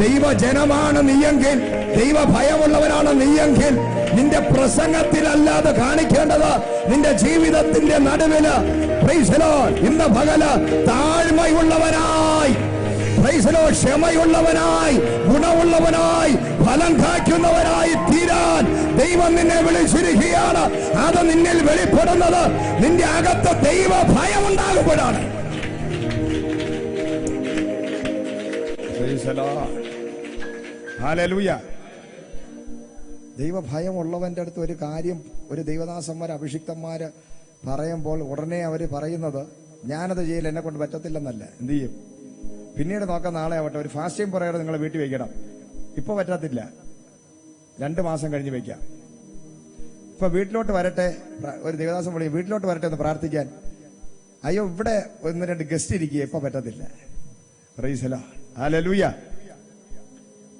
ദൈവജനമാണ് നീയെങ്കിൽ, ദൈവ ഭയമുള്ളവരാണ് നീയെങ്കിൽ, നിന്റെ പ്രസംഗത്തിലല്ലാതെ കാണിക്കേണ്ടത് നിന്റെ ജീവിതത്തിന്റെ നടുവില് പ്രൈസ് ദി ലോർഡ് ഇന്ന് പകല് താഴ്മയുള്ളവനായി, പ്രൈസ് ദി ലോർഡ് ക്ഷമയുള്ളവനായി, ഗുണമുള്ളവനായി, ഫലം കായ്ക്കുന്നവനായി തീരാൻ ദൈവം നിന്നെ വിളിച്ചിരിക്കുകയാണ്. അത് നിന്നിൽ വെളിപ്പെടുന്നത് നിന്റെ അകത്ത് ദൈവ ഭയം ഉണ്ടാകുമ്പോഴാണ്. ഹല്ലേലൂയ. ദൈവഭയമുള്ളവന്റെ അടുത്ത് ഒരു കാര്യം ഒരു ദൈവദാസന്മാർ അഭിഷിക്തന്മാര് പറയുമ്പോൾ ഉടനെ അവര് പറയുന്നത് ഞാനത് ചെയ്യില്ല, എന്നെ കൊണ്ട് പറ്റത്തില്ലെന്നല്ല. എന്ത് ചെയ്യും? പിന്നീട് നോക്കാം, നാളെ ആവട്ടെ. ഒരു ഫാസ്റ്റിംഗ് പ്രയർ നിങ്ങൾ വീട്ടിൽ വെക്കണം. ഇപ്പൊ പറ്റത്തില്ല, 2 മാസം കഴിഞ്ഞ് വെക്കാം. ഇപ്പൊ വീട്ടിലോട്ട് വരട്ടെ, ഒരു ദേവദാസം വിളി, വീട്ടിലോട്ട് വരട്ടെ എന്ന് പ്രാർത്ഥിക്കാൻ. അയ്യോ ഇവിടെ 1-2 ഗസ്റ്റ് ഇരിക്കുക, ഇപ്പൊ പറ്റത്തില്ല. Praise the Lord. Hallelujah.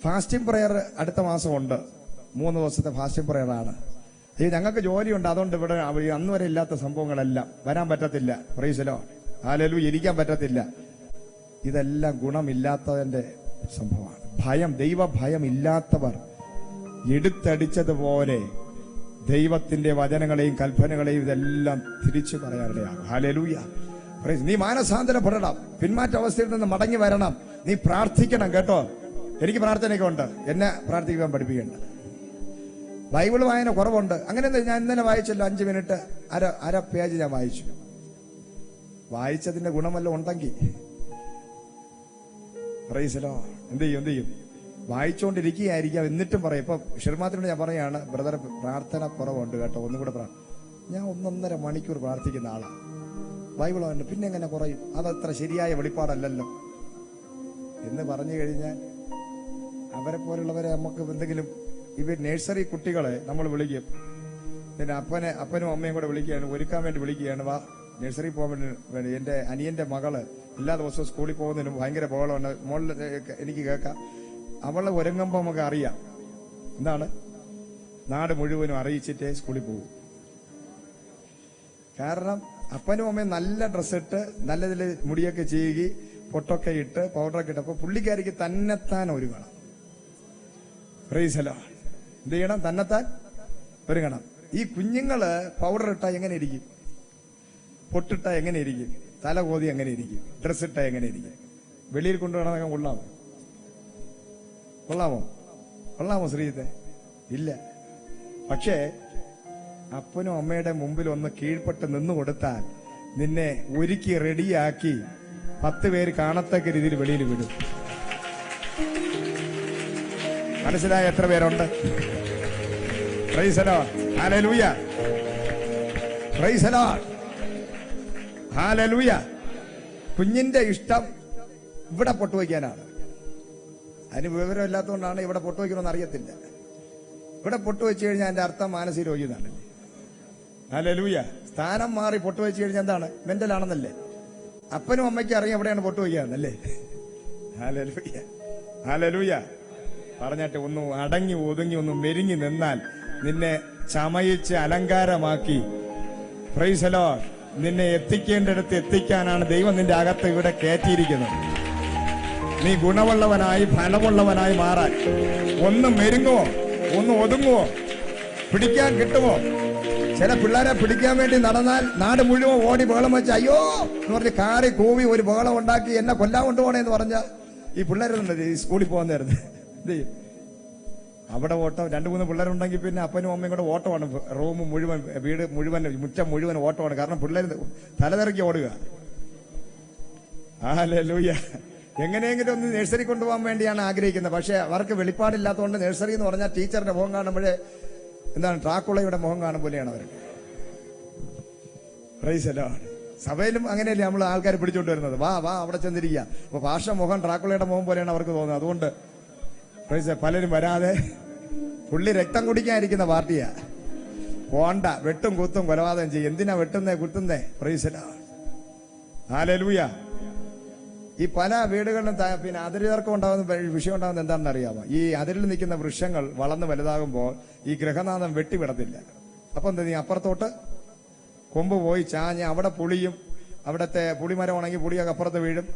Fasting prayer അടുത്ത മാസം ഉണ്ട്. 3 ദിവസത്തെ ഫാസ്റ്റിംഗ് പ്രയർ ആണ്. അയ്യോ ഞങ്ങൾക്ക് ജോലിയുണ്ട്, അതുകൊണ്ട് ഇവിടെ അന്ന് വരെ ഇല്ലാത്ത സംഭവങ്ങളെല്ലാം വരാൻ പറ്റത്തില്ല. Praise the Lord. ഹല്ലേലൂയ. ഇരിക്കാൻ പറ്റത്തില്ല. ഇതെല്ലാം ഗുണമില്ലാത്തതിന്റെ സംഭവമാണ്. ഭയം, ദൈവഭയം ഇല്ലാത്തവർ എടുത്തടിച്ചതുപോലെ ദൈവത്തിന്റെ വചനങ്ങളെയും കൽപ്പനകളെയും ഇതെല്ലാം തിരിച്ചു പറയാനിടയാകും. ഹല്ലേലൂയ. നീ മാനസാന്തരപ്പെടണം, പിന്മാറ്റ അവസ്ഥയിൽ നിന്ന് മടങ്ങി വരണം. നീ പ്രാർത്ഥിക്കണം കേട്ടോ. എനിക്ക് പ്രാർത്ഥനയൊക്കെ ഉണ്ട്, എന്നെ പ്രാർത്ഥിക്കാൻ പഠിപ്പിക്കേണ്ട. ബൈബിൾ വായന കുറവുണ്ട്. അങ്ങനെ ഞാൻ ഇന്നലെ വായിച്ചല്ലോ, 5 മിനിറ്റ്, അര പേജ് ഞാൻ വായിച്ചു. വായിച്ചതിന്റെ ഗുണമല്ല ഉണ്ടെങ്കിൽ പ്രൈസ് എന്ത് ചെയ്യും? വായിച്ചുകൊണ്ടിരിക്കുകയായിരിക്കാം, എന്നിട്ടും പറയും. ഇപ്പൊ ഷിർമാത്തിനോട് ഞാൻ പറയാണ്, ബ്രദർ പ്രാർത്ഥന കുറവുണ്ട് കേട്ടോ, ഒന്നും കൂടെ ഞാൻ 1.5 മണിക്കൂർ പ്രാർത്ഥിക്കുന്ന ആളാണ്. ബൈബിൾ ഉണ്ട്, പിന്നെ എങ്ങനെ കുറയും? അതത്ര ശരിയായ വെളിപ്പാടല്ലല്ലോ എന്ന് പറഞ്ഞു കഴിഞ്ഞാൽ അവരെ പോലുള്ളവരെ നമുക്ക് എന്തെങ്കിലും, ഇവർ നഴ്സറി കുട്ടികളെ നമ്മൾ വിളിക്കും. പിന്നെ അപ്പനും അമ്മയും കൂടെ വിളിക്കുകയാണ്, ഒരുക്കാൻ വേണ്ടി വിളിക്കുകയാണ്, വാ നഴ്സറി പോകാൻ വേണ്ടി. എന്റെ അനിയന്റെ മകള് എല്ലാ ദിവസവും സ്കൂളിൽ പോകുന്നതിനും ഭയങ്കര ബഹളമാണ്. മോളിൽ എനിക്ക് കേൾക്കാം. അവളെ ഒരുങ്ങുമ്പോൾ നമുക്ക് അറിയാം എന്താണ്, നാട് മുഴുവനും അറിയിച്ചിട്ടേ സ്കൂളിൽ പോകും. കാരണം അപ്പനും അമ്മയും നല്ല ഡ്രസ്സിട്ട് നല്ലതിൽ മുടിയൊക്കെ ചെയ്യുകയും പൊട്ടൊക്കെ ഇട്ട് പൗഡറൊക്കെ ഇട്ട്, അപ്പൊ പുള്ളിക്കാരിക്ക് തന്നെത്താൻ ഒരുങ്ങണം. Price the Lord. എന്ത് ചെയ്യണം? തന്നെത്താൻ ഒരുങ്ങണം. ഈ കുഞ്ഞുങ്ങള് പൗഡർ ഇട്ടാ എങ്ങനെ ഇരിക്കും? പൊട്ടിട്ടാ എങ്ങനെ ഇരിക്കും? തല കോതി എങ്ങനെ ഇരിക്കും? ഡ്രസ് ഇട്ടാ എങ്ങനെ ഇരിക്കും? വെളിയിൽ കൊണ്ടുപോകണമെങ്കിൽ കൊള്ളാമോ ശ്രീത്തെ? ഇല്ല. പക്ഷേ അപ്പനും അമ്മയുടെ മുമ്പിൽ ഒന്ന് കീഴ്പ്പെട്ട് നിന്നു കൊടുത്താൽ നിന്നെ ഒരുക്കി റെഡിയാക്കി 10 പേര് കാണത്തക്ക രീതിയിൽ വെളിയിൽ വിടും. മനസ്സിലായ എത്ര പേരുണ്ട്? Price the Lord. Hallelujah. Praise the Lord. Hallelujah. കുഞ്ഞിന്റെ ഇഷ്ടം ഇവിടെ പൊട്ടുവയ്ക്കാനാണ്. അതിന് വിവരമില്ലാത്തതുകൊണ്ടാണ് ഇവിടെ പൊട്ടുവയ്ക്കണമെന്ന് അറിയത്തില്ല. ഇവിടെ പൊട്ടുവെച്ച് കഴിഞ്ഞാൽ അതിന്റെ അർത്ഥം മാനസിക രോഗി എന്നാണ്. ഹല്ലേലൂയ. സ്ഥാനം മാറി പൊട്ടുവെച്ച് കഴിഞ്ഞാൽ എന്താണ്? മെന്റലാണെന്നല്ലേ? അപ്പനും അമ്മയ്ക്കും അറിയാം എവിടെയാണ് പൊട്ടുവയ്ക്കാന്നല്ലേ? ഹല്ലേലൂയ. ഹല്ലേലൂയ. പറഞ്ഞിട്ട് ഒന്ന് അടങ്ങി ഒതുങ്ങി ഒന്ന് മെരിങ്ങി നിന്നാൽ നിന്നെ ചമയിച്ച് അലങ്കാരമാക്കി പ്രൈസ് ദി ലോർഡ് നിന്നെ എത്തിക്കേണ്ടിടത്ത് എത്തിക്കാനാണ് ദൈവം നിന്റെ അകത്ത് ഇവിടെ കയറ്റിയിരിക്കുന്നത്. നീ ഗുണമുള്ളവനായി ഫലമുള്ളവനായി മാറാൻ. ഒന്ന് മെരുങ്ങുവോ, ഒന്ന് ഒതുങ്ങുവോ, പിടിക്കാൻ കിട്ടുമോ? ചില പിള്ളേരെ പിടിക്കാൻ വേണ്ടി നടന്നാൽ നാട് മുഴുവൻ ഓടി ബഹളം വെച്ച് അയ്യോ എന്ന് പറഞ്ഞ് കാറി കൂവി ഒരു ബഹളം ഉണ്ടാക്കി എന്നെ കൊല്ലാൻ കൊണ്ടുപോകണേന്ന് പറഞ്ഞ ഈ പിള്ളേരുണ്ട് ഈ സ്കൂളിൽ പോകുന്നതായിരുന്നു. എന്ത് ചെയ്യും? അവിടെ ഓട്ടം. 2-3 പിള്ളേരുണ്ടെങ്കിൽ പിന്നെ അപ്പനും അമ്മയും കൂടെ ഓട്ടമാണ്. റൂം മുഴുവൻ, വീട് മുഴുവൻ, മുറ്റം മുഴുവൻ ഓട്ടമാണ്. കാരണം പിള്ളേർ തലതിറക്കി ഓടുക. ഹല്ലേലൂയ. എങ്ങനെയെങ്കിലും ഒന്ന് നഴ്സറി കൊണ്ടുപോകാൻ വേണ്ടിയാണ് ആഗ്രഹിക്കുന്നത്. പക്ഷെ അവർക്ക് വെളിപ്പാടില്ലാത്തതുകൊണ്ട് നഴ്സറി എന്ന് പറഞ്ഞാൽ ടീച്ചറിന്റെ മുഖം കാണുമ്പോഴേ എന്താണ്, ട്രാക്കുളയുടെ മുഖം കാണും പോലെയാണ് അവർക്ക്. Price the Lord. സഭയിലും അങ്ങനെയല്ലേ നമ്മൾ ആൾക്കാരെ പിടിച്ചോണ്ട് വരുന്നത്. വാ അവിടെ ചെന്നിരിക്കുക. അപ്പൊ ഭാഷ മുഖം ട്രാക്കുളയുടെ മുഖം പോലെയാണ് അവർക്ക് തോന്നുന്നത്. അതുകൊണ്ട് പ്രൈസ് പലരും വരാതെ, പുള്ളി രക്തം കുടിക്കാനിരിക്കുന്ന പാർട്ടിയാ. പോണ്ട, വെട്ടും കുത്തും കൊലപാതകം ചെയ്യും. എന്തിനാ വെട്ടുന്നേ കുത്തുന്നേ? Praise the Lord. ഹല്ലേലൂയ. ഈ പല വീടുകളിലും പിന്നെ അതിരുതർക്കം ഉണ്ടാകുന്ന വിഷയം ഉണ്ടാകുന്നത് എന്താണെന്ന് അറിയാമോ? ഈ അതിരിൽ നിൽക്കുന്ന വൃക്ഷങ്ങൾ വളർന്ന് വലുതാകുമ്പോൾ ഈ ഗൃഹനാഥം വെട്ടിവിടത്തില്ല. അപ്പൊ എന്താ, നീ അപ്പുറത്തോട്ട് കൊമ്പ് പോയി ചാഞ്ഞ് അവിടെ പുളിയും അവിടുത്തെ പുളിമരമാണെങ്കിൽ പുളിയൊക്കെ അപ്പുറത്ത് വീഴും.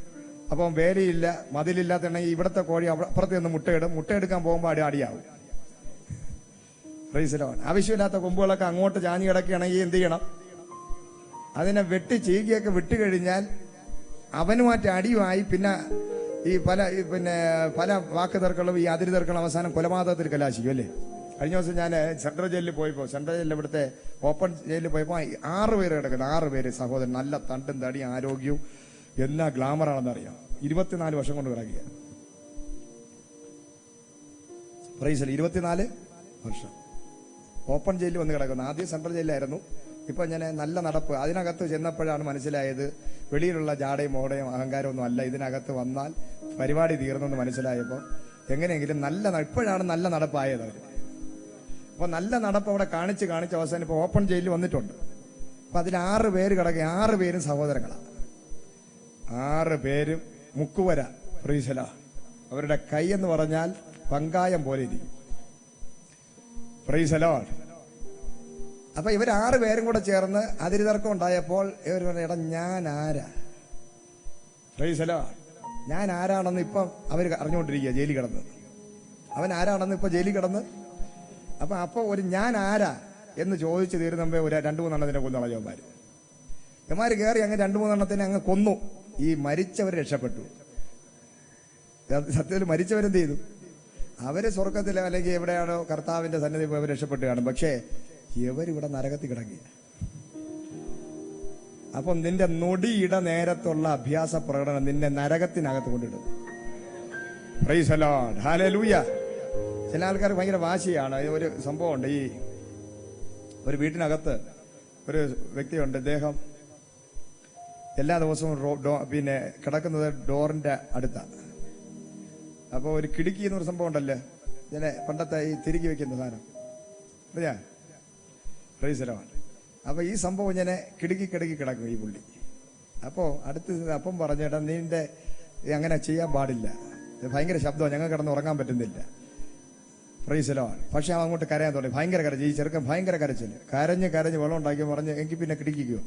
അപ്പം വേലിയില്ല, മതിലില്ലാത്തുണ്ടെങ്കിൽ ഇവിടുത്തെ കോഴി അപ്പുറത്ത് നിന്ന് മുട്ടയിടും. മുട്ടയെടുക്കാൻ പോകുമ്പോൾ അടിയാവും. Price the Lord. ആവശ്യമില്ലാത്ത കൊമ്പുകളൊക്കെ അങ്ങോട്ട് ചാഞ്ഞു കിടക്കുകയാണെങ്കിൽ എന്ത് ചെയ്യണം? അതിനെ വെട്ടി ചീകിയൊക്കെ വിട്ടുകഴിഞ്ഞാൽ അവനുമായിട്ട് അടിയുമായി. പിന്നെ ഈ പല വാക്ക് തർക്കങ്ങളും ഈ അതിര് തർക്കങ്ങളും അവസാനം കൊലപാതകത്തിൽ കലാശിക്കും അല്ലേ? കഴിഞ്ഞ ദിവസം ഞാൻ സെൻട്രൽ ജയിലിൽ പോയപ്പോൾ, സെൻട്രൽ ജയിലിൽ ഇവിടുത്തെ ഓപ്പൺ ജയിലിൽ പോയപ്പോൾ 6 പേര് കിടക്കുന്നത്. 6 പേര് സഹോദരൻ, നല്ല തണ്ടും തടിയും ആരോഗ്യവും എന്നാ ഗ്ലാമറാണെന്ന് അറിയാം. 24 വർഷം കൊണ്ട് കിടക്കുക. പ്രൈസ് 24 വർഷം ഓപ്പൺ ജയിലിൽ വന്ന് കിടക്കുന്നു. ആദ്യം സെൻട്രൽ ജയിലിലായിരുന്നു. ഇപ്പൊ ഞാൻ നല്ല നടപ്പ്. അതിനകത്ത് ചെന്നപ്പോഴാണ് മനസ്സിലായത് വെളിയിലുള്ള ജാടയും മോടയും അഹങ്കാരമൊന്നും അല്ല, ഇതിനകത്ത് വന്നാൽ പരിപാടി തീർന്നെന്ന് മനസ്സിലായപ്പോൾ എങ്ങനെയെങ്കിലും ഇപ്പോഴാണ് നല്ല നടപ്പായത് അവർ. അപ്പൊ നല്ല നടപ്പ് അവിടെ കാണിച്ച് അവസാനം ഇപ്പൊ ഓപ്പൺ ജയിലിൽ വന്നിട്ടുണ്ട്. അപ്പൊ അതിൽ 6 പേര് കിടക്കുക. 6 പേരും സഹോദരങ്ങളാണ്. 6 പേരും മുക്കുവര. ഫ്രീസല അവരുടെ കൈ എന്ന് പറഞ്ഞാൽ പങ്കായം പോലെ ഇരിക്കും. ഫ്രീസലോ. അപ്പൊ ഇവർ 6 പേരും കൂടെ ചേർന്ന് അതിര് തർക്കം ഉണ്ടായപ്പോൾ ഇവർ പറഞ്ഞു, എടാ ഞാൻ ആരാ? ഫ്രീസലോ. ഞാൻ ആരാണെന്ന് ഇപ്പം അവർ അറിഞ്ഞുകൊണ്ടിരിക്കുക. ജയിലിൽ കിടന്ന് അവൻ ആരാണെന്ന് ഇപ്പൊ ജയിലിൽ കിടന്ന്. അപ്പൊ ഒരു ഞാൻ ആരാ എന്ന് ചോദിച്ചു തീരുന്ന മുമ്പേ ഒരു 2-3 എണ്ണത്തിനെ കൊന്നു കളഞ്ഞവന്മാര്. ഇവന്മാര് കയറി അങ്ങ് 2-3 എണ്ണത്തിനെ അങ്ങ് കൊന്നു. ഈ മരിച്ചവർ രക്ഷപ്പെട്ടു. സത്യത്തിൽ മരിച്ചവരെന്ത് ചെയ്തു? അവര് സ്വർഗത്തിൽ അല്ലെങ്കിൽ എവിടെയാണോ കർത്താവിന്റെ സന്നിധി പോയി അവർ രക്ഷപ്പെട്ടു കാണും. പക്ഷേ ഇവരിവിടെ നരകത്തിൽ കിടക്കുക. അപ്പം നിന്റെ നൊടിയിട നേരത്തുള്ള അഭ്യാസ പ്രകടനം നിന്നെ നരകത്തിനകത്ത് കൊണ്ടിടും. Praise the Lord. ഹല്ലേലൂയ. ചില ആൾക്കാർ ഭയങ്കര വാശിയാണ്. ഒരു സംഭവമുണ്ട്. ഈ ഒരു വീട്ടിനകത്ത് ഒരു വ്യക്തിയുണ്ട്. അദ്ദേഹം എല്ലാ ദിവസവും കിടക്കുന്നത് ഡോറിന്റെ അടുത്താണ്. അപ്പോൾ ഒരു കിടുക്കി എന്നൊരു സംഭവം ഉണ്ടല്ലോ, ഞാൻ പണ്ടത്തെ ഈ തിരികെ വെക്കുന്ന സാധനം അറിയാ. Price the Lord. അപ്പൊ ഈ സംഭവം ഞാൻ കിടുക്കി കിടക്കും ഈ പുള്ളി. അപ്പോ അപ്പം പറഞ്ഞു, ചേട്ടാ നീന്റെ അങ്ങനെ ചെയ്യാൻ പാടില്ല, ഭയങ്കര ശബ്ദമാണ്, ഞങ്ങൾ കിടന്ന് ഉറങ്ങാൻ പറ്റുന്നില്ല. Price the Lord. പക്ഷെ അവൻ അങ്ങോട്ട് കരയാൻ തുടങ്ങി. ഭയങ്കര കരച്ചിൽ. ഈ ചെറുക്കൻ ഭയങ്കര കരച്ചിൽ. കരഞ്ഞ് വെള്ളം ഉണ്ടാക്കി പറഞ്ഞ് എങ്കിൽ പിന്നെ കിടക്കിക്കോ.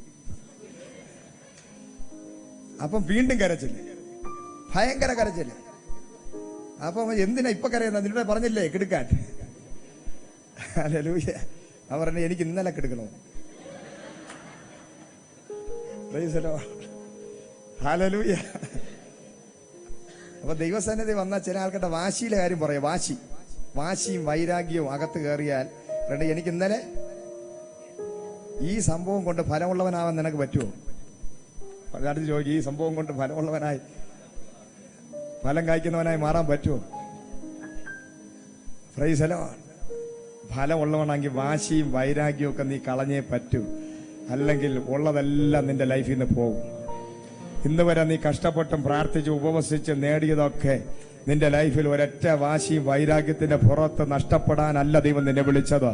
അപ്പം വീണ്ടും കരച്ചില്ല, ഭയങ്കര കരച്ചില്ല. അപ്പൊ എന്തിനാ ഇപ്പൊ കരയുന്ന? നിന്നോട് പറഞ്ഞില്ലേ കിടക്കാൻ? ഹല്ലേലൂയ. അവൻ പറഞ്ഞു എനിക്ക് ഇന്നലെ കിടക്കണോ. Praise the Lord. ഹല്ലേലൂയ. അപ്പൊ ദൈവസന്നിധി വന്ന ചില ആൾക്കാരുടെ വാശിയിലെ കാര്യം പറയാം. വാശിയും വൈരാഗ്യവും അകത്ത് കയറിയാൽ എനിക്ക് ഇന്നലെ ഈ സംഭവം കൊണ്ട് ഫലമുള്ളവനാവാൻ നിനക്ക് പറ്റുമോ? അടുത്ത് ചോദിക്കും, ഈ സംഭവം കൊണ്ട് ഫലം കായ്ക്കുന്നവനായി മാറാൻ പറ്റുമോ? Price the Lord. ഫലമുള്ളവനാണെങ്കിൽ വാശിയും വൈരാഗ്യവും ഒക്കെ നീ കളഞ്ഞേ പറ്റൂ. അല്ലെങ്കിൽ ഉള്ളതെല്ലാം നിന്റെ ലൈഫിൽ നിന്ന് പോകും. ഇന്ന് വരെ നീ കഷ്ടപ്പെട്ടും പ്രാർത്ഥിച്ച് ഉപവസിച്ച് നേടിയതൊക്കെ നിന്റെ ലൈഫിൽ ഒരൊറ്റ വാശിയും വൈരാഗ്യത്തിന്റെ പുറത്ത് നഷ്ടപ്പെടാനല്ല ദൈവം നിന്നെ വിളിച്ചത്.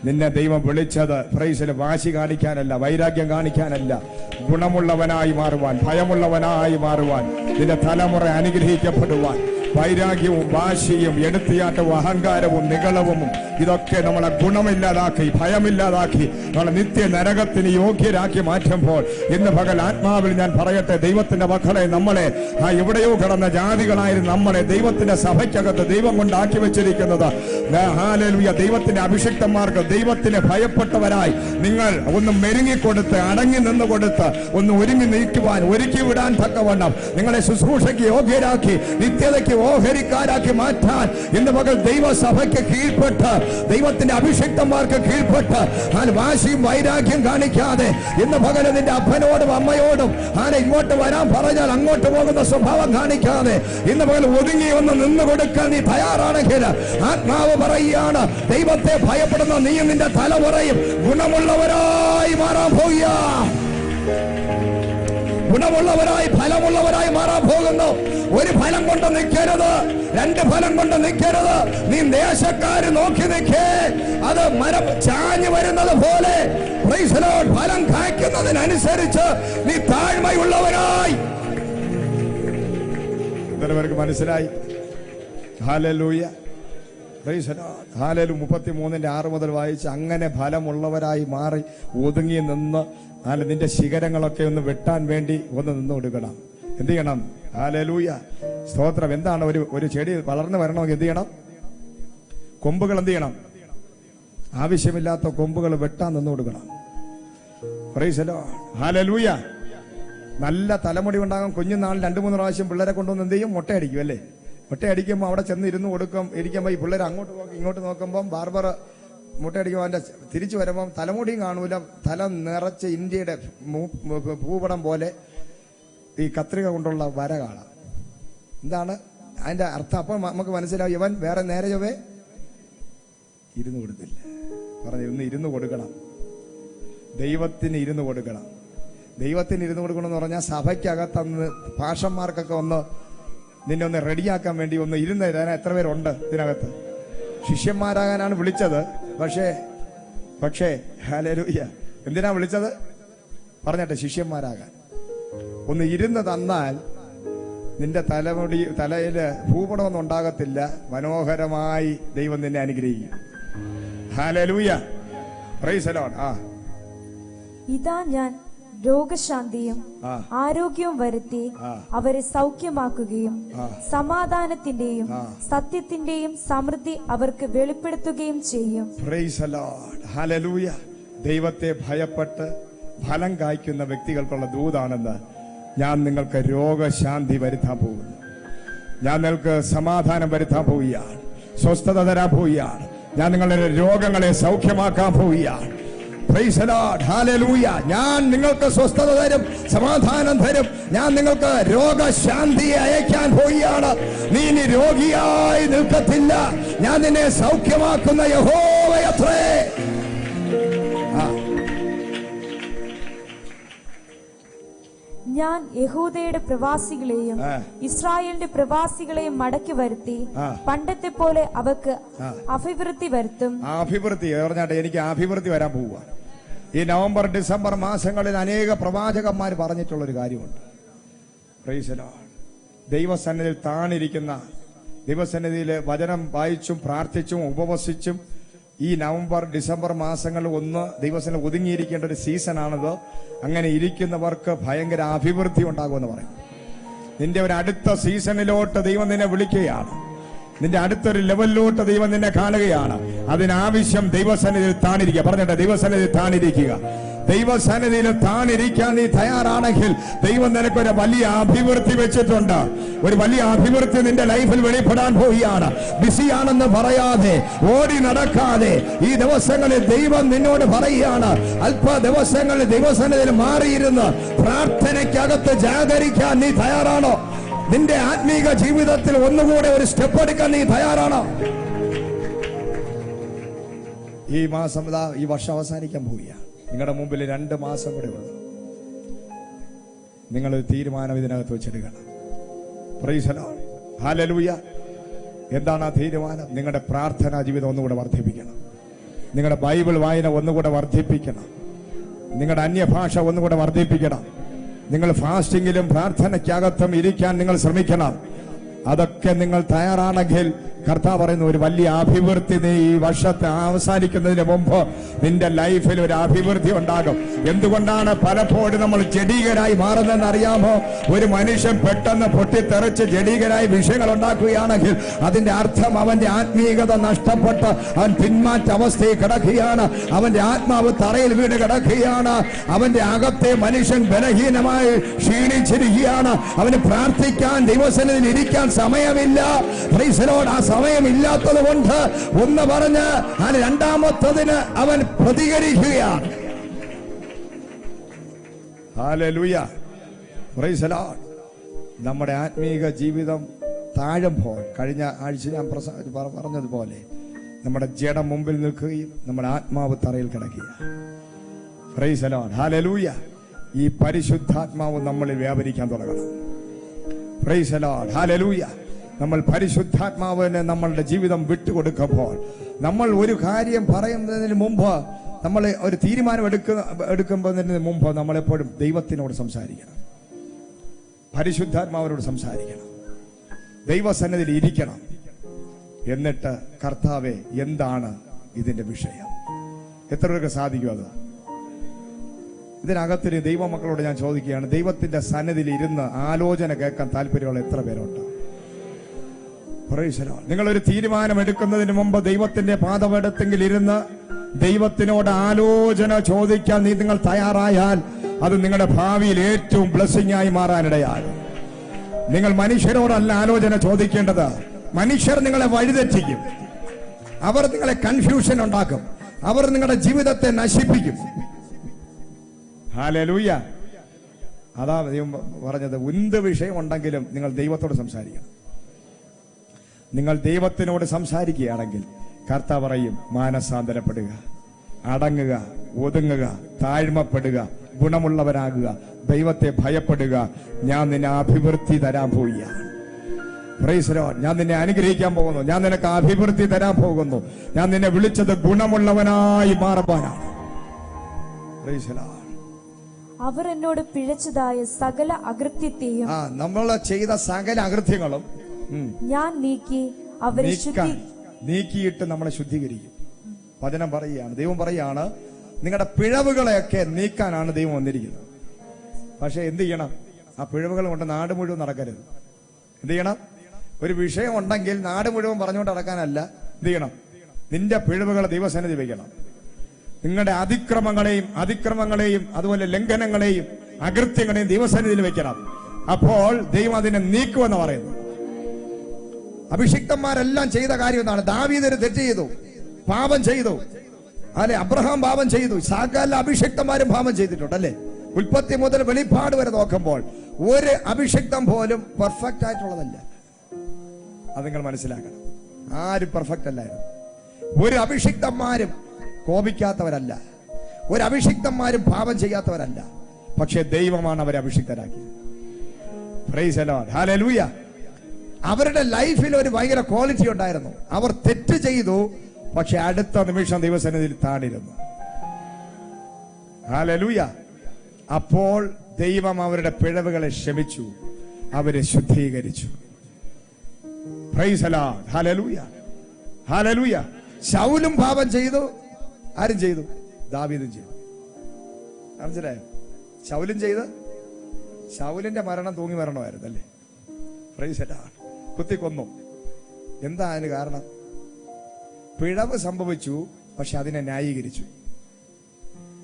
നിന്നെ ദൈവം വിളിച്ചത് പ്രൈസിൽ വാശി കാണിക്കാനല്ല, വൈരാഗ്യം കാണിക്കാനല്ല, ഗുണമുള്ളവനായി മാറുവാൻ, ഭയമുള്ളവനായി മാറുവാൻ, നിന്റെ തലമുറ അനുഗ്രഹിക്കപ്പെടുവാൻ. വൈരാഗ്യവും വാശിയും എടുത്തിയാട്ടവും അഹങ്കാരവും നികളവും ഇതൊക്കെ നമ്മളെ ഗുണമില്ലാതാക്കി, ഭയമില്ലാതാക്കി, നമ്മളെ നിത്യ നരകത്തിന് യോഗ്യരാക്കി മാറ്റുമ്പോൾ ഇന്ന് പകൽ ആത്മാവിൽ ഞാൻ പറയട്ടെ, ദൈവത്തിന്റെ മക്കളെ, നമ്മളെ എവിടെയോ കിടന്ന ജാതികളായിരുന്നു നമ്മളെ ദൈവത്തിന്റെ സഭയ്ക്കകത്ത് ദൈവം കൊണ്ടാക്കി വെച്ചിരിക്കുന്നത്. ഹല്ലേലൂയ. ദൈവത്തിന്റെ അഭിഷിക്തന്മാർക്ക് ദൈവത്തിന് ഭയപ്പെട്ടവരായി നിങ്ങൾ ഒന്ന് മെരുങ്ങിക്കൊടുത്ത്, അടങ്ങി നിന്നുകൊടുത്ത്, ഒന്ന് ഒരുങ്ങി നീക്കുവാൻ, ഒരുക്കി വിടാൻ തക്കവണ്ണം നിങ്ങളെ ശുശ്രൂഷയ്ക്ക് യോഗ്യരാക്കി നിത്യതയ്ക്ക് ഓഹരിക്കാരാക്കി മാറ്റാൻ ഇന്ന് പകൽ ദൈവസഭയ്ക്ക് കീഴ്പ്പെട്ട്, ദൈവത്തിന്റെ അഭിഷിക്തന്മാർക്ക് കീഴ്പ്പെട്ട് വാശിയും വൈരാഗ്യം കാണിക്കാതെ ഇന്ന് പകൽ നിന്റെ അപ്പനോടും അമ്മയോടും ഇങ്ങോട്ട് വരാൻ പറഞ്ഞാൽ അങ്ങോട്ട് പോകുന്ന സ്വഭാവം കാണിക്കാതെ ഇന്ന് പകൽ ഒതുങ്ങി ഒന്ന് നിന്ന് കൊടുക്കാൻ നീ തയ്യാറാണെങ്കിൽ ആത്മാവ് പറയുകയാണ്, ദൈവത്തെ ഭയപ്പെടുന്ന നീയും നിന്റെ തലമുറയും ഗുണമുള്ളവരായി മാറാൻ പോകുക. ഗുണമുള്ളവരായി, ഫലമുള്ളവരായി മാറാൻ പോകുന്നു. ഒരു ഫലം കൊണ്ട് നിൽക്കരുത്, 2 ഫലം കൊണ്ട് നിൽക്കരുത്. നീ ദേശക്കാര് നോക്കി നിൽക്കേ, അത് മരം ചാഞ്ഞു വരുന്നത് പോലെ പ്രൈസ് ദി ലോർഡ് ഫലം കായ്ക്കുന്നതിനനുസരിച്ച് നീ താഴ്മയുള്ളവരായി. എത്ര പേർക്ക് മനസ്സിലായി? ഹല്ലേലൂയ. ഹാലേലു 33:6 മുതൽ വായിച്ച് അങ്ങനെ ഫലമുള്ളവരായി മാറി ഒതുങ്ങി നിന്ന് നിന്റെ ശിഖരങ്ങളൊക്കെ ഒന്ന് വെട്ടാൻ വേണ്ടി ഒന്ന് നിന്ന് കൊടുക്കണം. എന്ത് ചെയ്യണം? ഹാലേലൂയ, സ്തോത്രം. എന്താണ് ഒരു ചെടി വളർന്നു വരണമെങ്കിൽ എന്ത് ചെയ്യണം? കൊമ്പുകൾ എന്ത് ചെയ്യണം? ആവശ്യമില്ലാത്ത കൊമ്പുകൾ വെട്ടാൻ നിന്ന് കൊടുക്കണം. Price the Lord. ഹാലേലൂയ. നല്ല തലമുടി ഉണ്ടാകും. കുഞ്ഞുനാൾ 2-3 പ്രാവശ്യം പിള്ളേരെ കൊണ്ടുവന്ന് എന്ത് ചെയ്യും? മുട്ടയടിക്കും അല്ലേ? മുട്ടയടിക്കുമ്പോൾ അവിടെ ചെന്ന് ഇരുന്ന് കൊടുക്കും. ഇരിക്കുമ്പോൾ ഈ പിള്ളേർ അങ്ങോട്ട് നോക്കി ഇങ്ങോട്ട് നോക്കുമ്പം ബാർബർ മുട്ടയടിക്കുമ്പോൾ അവന്റെ തിരിച്ചു വരുമ്പം തലമുടിയും കാണൂല. തല നിറച്ച് ഇന്ത്യയുടെ ഭൂപടം പോലെ ഈ കത്രിക കൊണ്ടുള്ള വര കാണാം. എന്താണ് അതിന്റെ അർത്ഥം? അപ്പം നമുക്ക് മനസ്സിലാവും ഇവൻ വേറെ നേരെ ചൊവ്വേ ഇരുന്ന് കൊടുത്തില്ല. പറഞ്ഞു, ഇന്ന് ഇരുന്ന് കൊടുക്കണം. ദൈവത്തിന് ഇരുന്ന് കൊടുക്കണം. ദൈവത്തിന് ഇരുന്ന് കൊടുക്കണമെന്ന് പറഞ്ഞാൽ സഭയ്ക്കകത്തന്ന് പാഷന്മാർക്കൊക്കെ നിന്നെ ഒന്ന് റെഡിയാക്കാൻ വേണ്ടി ഒന്ന് ഇരുന്ന് തരാൻ എത്ര പേരുണ്ട് ഇതിനകത്ത്? ശിഷ്യന്മാരാകാനാണ് വിളിച്ചത്. പക്ഷേ ഹല്ലേലൂയ, എന്തിനാ വിളിച്ചത്? പറഞ്ഞട്ടെ, ശിഷ്യന്മാരാകാൻ. ഒന്ന് ഇരുന്ന് തന്നാൽ നിന്റെ തലയില് ഭൂപടമൊന്നും ഉണ്ടാകത്തില്ല. മനോഹരമായി ദൈവം നിന്നെ അനുഗ്രഹിക്കും. Hallelujah, praise the Lord. ഇതാ ഞാൻ രോഗശാന്തിയും ആരോഗ്യവും വരുത്തി അവരെ സൗഖ്യമാക്കുകയും സമാധാനത്തിന്റെയും സത്യത്തിന്റെയും സമൃദ്ധി അവർക്ക് വെളിപ്പെടുത്തുകയും ചെയ്യും. Price the Lord. ഹല്ലേലൂയ. ദൈവത്തെ ഭയപ്പെട്ട് ഫലം കായ്ക്കുന്ന വ്യക്തികൾക്കുള്ള ദൂതാണെന്ന് ഞാൻ നിങ്ങൾക്ക് രോഗശാന്തി വരുത്താൻ പോകുന്നു. ഞാൻ നിങ്ങൾക്ക് സമാധാനം വരുത്താൻ പോവുകയാണ്. സ്വസ്ഥത തരാൻ പോവുകയാണ്. ഞാൻ നിങ്ങളുടെ രോഗങ്ങളെ സൗഖ്യമാക്കാൻ പോവുകയാണ്. Price the Lord. ഹല്ലേലൂയ. ഞാൻ നിങ്ങൾക്ക് സ്വസ്ഥത തരും, സമാധാനം തരും. ഞാൻ നിങ്ങൾക്ക് രോഗശാന്തിയെ അയക്കാൻ പോവുകയാണ്. നീ ഇനി രോഗിയായി നിൽക്കത്തില്ല. ഞാൻ നിന്നെ സൗഖ്യമാക്കുന്ന യഹോവയത്രേ. ഞാൻ യഹൂദയുടെ പ്രവാസികളെയും ഇസ്രായേലിന്റെ പ്രവാസികളെയും മടക്കി വരുത്തി പണ്ടത്തെ പോലെ അവർക്ക് അഭിവൃദ്ധി വരുത്തും. അഭിവൃദ്ധി പറഞ്ഞാട്ടെ, എനിക്ക് അഭിവൃദ്ധി വരാൻ പോവുക. ഈ നവംബർ ഡിസംബർ മാസങ്ങളിൽ അനേക പ്രവാചകന്മാർ പറഞ്ഞിട്ടുള്ളൊരു കാര്യമുണ്ട്. Price the Lord. ദൈവസന്നിധിയിൽ താണിരിക്കുന്ന, ദൈവസന്നിധിയിൽ വചനം വായിച്ചും പ്രാർത്ഥിച്ചും ഉപവസിച്ചും ഈ നവംബർ ഡിസംബർ മാസങ്ങളിൽ ദൈവസന്നിധിയിൽ ഒതുങ്ങിയിരിക്കേണ്ട ഒരു സീസണാണിത്. അങ്ങനെ ഇരിക്കുന്നവർക്ക് ഭയങ്കര അഭിവൃദ്ധി ഉണ്ടാകുമെന്ന് പറയും. നിന്റെ ഒരു അടുത്ത സീസണിലോട്ട് ദൈവം നിന്നെ വിളിക്കുകയാണ്. നിന്റെ അടുത്തൊരു ലെവലിലോട്ട് ദൈവം നിന്നെ കാണുകയാണ്. അതിനാവശ്യം ദൈവസന്നിധിയിൽ താണിരിക്കുക. പറഞ്ഞിട്ട്, ദൈവസന്നിധിയിൽ താണിരിക്കുക. ദൈവസന്നിധിയിൽ താണിരിക്കാൻ നീ തയ്യാറാണെങ്കിൽ ദൈവം നിനക്കൊരു വലിയ അഭിവൃദ്ധി വെച്ചിട്ടുണ്ട്. ഒരു വലിയ അഭിവൃദ്ധി നിന്റെ ലൈഫിൽ വെളിപ്പെടാൻ പോവുകയാണ്. ബിസിയാണെന്ന് പറയാതെ, ഓടി നടക്കാതെ ഈ ദിവസങ്ങളിൽ ദൈവം നിന്നോട് പറയുകയാണ്, അല്പ ദിവസങ്ങളിൽ ദൈവസന്നിധിയിൽ മാറിയിരുന്ന് പ്രാർത്ഥനയ്ക്കകത്ത് ജാഗരിക്കാൻ നീ തയ്യാറാണോ? നിന്റെ ആത്മീക ജീവിതത്തിൽ ഒന്നുകൂടെ ഒരു സ്റ്റെപ്പ് എടുക്കാൻ നീ തയ്യാറാണോ? ഈ മാസം ഈ വർഷം അവസാനിക്കാൻ പോവുകയാണ്. നിങ്ങളുടെ മുമ്പിൽ 2 മാസം കൂടെ ഉള്ളു. നിങ്ങൾ തീരുമാനം ഇതിനകത്ത് വെച്ചെടുക്കണം. Praise the Lord. ഹല്ലേലൂയ. എന്താണ് ആ തീരുമാനം? നിങ്ങളുടെ പ്രാർത്ഥനാ ജീവിതം ഒന്നുകൂടെ വർദ്ധിപ്പിക്കണം. നിങ്ങളുടെ ബൈബിൾ വായന ഒന്നുകൂടെ വർദ്ധിപ്പിക്കണം. നിങ്ങളുടെ അന്യഭാഷ ഒന്നുകൂടെ വർദ്ധിപ്പിക്കണം. നിങ്ങൾ ഫാസ്റ്റിംഗിലും പ്രാർത്ഥനയ്ക്കകത്തും ഇരിക്കാൻ നിങ്ങൾ ശ്രമിക്കണം. അതൊക്കെ നിങ്ങൾ തയ്യാറാണെങ്കിൽ കർത്താവ് പറയുന്നു, ഒരു വലിയ അഭിവൃദ്ധി നീ ഈ വർഷത്തെ അവസാനിക്കുന്നതിന് മുമ്പ് നിന്റെ ലൈഫിൽ ഒരു അഭിവൃദ്ധി ഉണ്ടാകും. എന്തുകൊണ്ടാണ് പലപ്പോഴും നമ്മൾ ജഡീകരായി മാറുന്നതെന്ന് അറിയാമോ? ഒരു മനുഷ്യൻ പെട്ടെന്ന് പൊട്ടിത്തെറിച്ച് ജഡീകരായി വിഷയങ്ങൾ ഉണ്ടാക്കുകയാണെങ്കിൽ അതിന്റെ അർത്ഥം അവന്റെ ആത്മീയത നഷ്ടപ്പെട്ട് അവൻ പിന്മാറ്റ അവസ്ഥയിൽ കിടക്കുകയാണ്. അവന്റെ ആത്മാവ് തറയിൽ വീണ് കിടക്കുകയാണ്. അവന്റെ അകത്തെ മനുഷ്യൻ ബലഹീനമായി ക്ഷീണിച്ചിരിക്കുകയാണ്. അവന് പ്രാർത്ഥിക്കാൻ, ദൈവസന്നിധിയിൽ ഇരിക്കാൻ സമയമില്ല. Price the Lord. ആ സമയമില്ലാത്തത് കൊണ്ട് ഒന്ന് പറഞ്ഞ് രണ്ടാമത്തതിന് അവൻ പ്രതികരിക്കുകയാണ്. ഹല്ലേലൂയ. Praise the Lord. നമ്മുടെ ആത്മീക ജീവിതം താഴുമ്പോൾ, കഴിഞ്ഞ ആഴ്ച ഞാൻ പറഞ്ഞതുപോലെ നമ്മുടെ ജഡം മുമ്പിൽ നിൽക്കുകയും നമ്മുടെ ആത്മാവ് തറയിൽ കിടക്കുകയാണ്. Price the Lord. ഹല്ലേലൂയ. ഈ പരിശുദ്ധാത്മാവ് നമ്മളിൽ വ്യാപരിക്കാൻ തുടങ്ങണം. Price the Lord. ഹല്ലേലൂയ. നമ്മൾ പരിശുദ്ധാത്മാവിന് നമ്മളുടെ ജീവിതം വിട്ടുകൊടുക്കുമ്പോൾ, നമ്മൾ ഒരു കാര്യം പറയുന്നതിന് മുമ്പ്, നമ്മൾ ഒരു തീരുമാനം എടുക്കുന്നതിന് മുമ്പ് നമ്മളെപ്പോഴും ദൈവത്തിനോട് സംസാരിക്കണം. പരിശുദ്ധാത്മാവിനോട് സംസാരിക്കണം. ദൈവസന്നിധിയിൽ ഇരിക്കണം. എന്നിട്ട് കർത്താവേ, എന്താണ് ഇതിന്റെ വിഷയം? എത്ര പേർക്ക് സാധിക്കും അത്? ഇതിനകത്തിന് ദൈവമക്കളോട് ഞാൻ ചോദിക്കുകയാണ്, ദൈവത്തിന്റെ സന്നിധിയിൽ ഇരുന്ന് ആലോചന കേൾക്കാൻ താല്പര്യമുള്ള എത്ര പേരുണ്ട്? നിങ്ങളൊരു തീരുമാനം എടുക്കുന്നതിന് മുമ്പ് ദൈവത്തിന്റെ പാദപീഠത്തിൽ ഇരുന്ന് ദൈവത്തിനോട് ആലോചന ചോദിക്കാൻ നിങ്ങൾ തയ്യാറായാൽ അത് നിങ്ങളുടെ ഭാവിയിൽ ഏറ്റവും ബ്ലെസ്സിംഗ് ആയി മാറാനിടയാകും. നിങ്ങൾ മനുഷ്യരോടല്ല ആലോചന ചോദിക്കേണ്ടത്. മനുഷ്യർ നിങ്ങളെ വഴിതെറ്റിക്കും, അവർ നിങ്ങളെ കൺഫ്യൂഷൻ ഉണ്ടാക്കും, അവർ നിങ്ങളുടെ ജീവിതത്തെ നശിപ്പിക്കും. ഹല്ലേലൂയ. അതാ ദൈവം പറഞ്ഞത്, എന്ത് വിഷയം ഉണ്ടെങ്കിലും നിങ്ങൾ ദൈവത്തോട് സംസാരിക്കണം. നിങ്ങൾ ദൈവത്തിനോട് സംസാരിക്കുകയാണെങ്കിൽ കർത്താവ് പറയും, മാനസാന്തരപ്പെടുക, അടങ്ങുക, ഒതുങ്ങുക, താഴ്മപ്പെടുക, ഗുണമുള്ളവരാകുക, ദൈവത്തെ ഭയപ്പെടുക, ഞാൻ നിന്നെ അഭിവൃദ്ധി തരാൻ പോവുകയാണ്. Price the Lord. ഞാൻ നിന്നെ അനുഗ്രഹിക്കാൻ പോകുന്നു, ഞാൻ നിനക്ക് അഭിവൃദ്ധി തരാൻ പോകുന്നു, ഞാൻ നിന്നെ വിളിച്ചത് ഗുണമുള്ളവനായി മാറുവാനാണ്. Praise the lord. അവർ എന്നോട് പിഴച്ചതായ സകല അകൃത്യത്തെയും നമ്മൾ ചെയ്ത സകല അകൃത്യങ്ങളും ഞാൻ നീക്കി അവരെ നീക്കിയിട്ട് നമ്മളെ ശുദ്ധീകരിക്കും. വചനം പറയുകയാണ്, ദൈവം പറയുകയാണ്, നിങ്ങളുടെ പിഴവുകളെയൊക്കെ നീക്കാനാണ് ദൈവം വന്നിരിക്കുന്നത്. പക്ഷെ എന്ത് ചെയ്യണം? ആ പിഴവുകൾ കൊണ്ട് നാട് മുഴുവൻ നടക്കരുത്. എന്ത് ചെയ്യണം? ഒരു വിഷയം ഉണ്ടെങ്കിൽ നാട് മുഴുവൻ പറഞ്ഞുകൊണ്ട് നടക്കാനല്ല. എന്ത് ചെയ്യണം? നിന്റെ പിഴവുകൾ ദൈവസന്നിധി വയ്ക്കണം. നിങ്ങളുടെ അതിക്രമങ്ങളെയും അതുപോലെ ലംഘനങ്ങളെയും അകൃത്യങ്ങളെയും ദൈവസന്നിധിയിൽ വെക്കണം. അപ്പോൾ ദൈവം അതിനെ നീക്കുമെന്ന് പറയുന്നു. അഭിഷിക്തന്മാരെല്ലാം ചെയ്ത കാര്യം എന്താണ്? ദാവീദ് ഒരു തെറ്റ് ചെയ്തു, പാപം ചെയ്തു, അല്ലെ? അബ്രഹാം പാപം ചെയ്തു, സകല അഭിഷിക്തന്മാരും പാപം ചെയ്തിട്ടുണ്ട്, അല്ലെ? ഉൽപ്പത്തി മുതൽ വെളിപ്പാട് വരെ നോക്കുമ്പോൾ ഒരു അഭിഷിക്തം പോലും പെർഫെക്റ്റ് ആയിട്ടുള്ളതല്ല. അത് നിങ്ങൾ മനസ്സിലാക്കണം. ആരും പെർഫെക്റ്റ് അല്ലായിരുന്നു. ഒരു അഭിഷിക്തന്മാരും കോപിക്കാത്തവരല്ല, ഒരു അഭിഷിക്തന്മാരും പാപം ചെയ്യാത്തവരല്ല. പക്ഷെ ദൈവമാണ് അവരെ അഭിഷിക്തരാക്കിയത്. Praise the Lord. ഹല്ലേലൂയ. അവരുടെ ലൈഫിൽ ഒരു ഭയങ്കര ക്വാളിറ്റി ഉണ്ടായിരുന്നു. അവർ തെറ്റ് ചെയ്തു, പക്ഷെ അടുത്ത നിമിഷം ദൈവസന്നിധിയിൽ താണിരുന്നു. ഹല്ലേലൂയ. അപ്പോൾ ദൈവം അവരുടെ പിഴവുകളെ ക്ഷമിച്ചു, അവരെ ശുദ്ധീകരിച്ചു. Praise the Lord. Hallelujah. Hallelujah. ശൗലും പാപം ചെയ്തു. ആരും ചെയ്തു? ദാവീദും ചെയ്തു. മനസ്സിലായോ? ശൗലും ചെയ്ത്, ശൗലിന്റെ മരണം തൂങ്ങി മരണമായിരുന്നു, അല്ലേ? Praise the lord. കുത്തിക്കൊന്നു. എന്താ അതിന് കാരണം? പിഴവ് സംഭവിച്ചു, പക്ഷെ അതിനെ ന്യായീകരിച്ചു.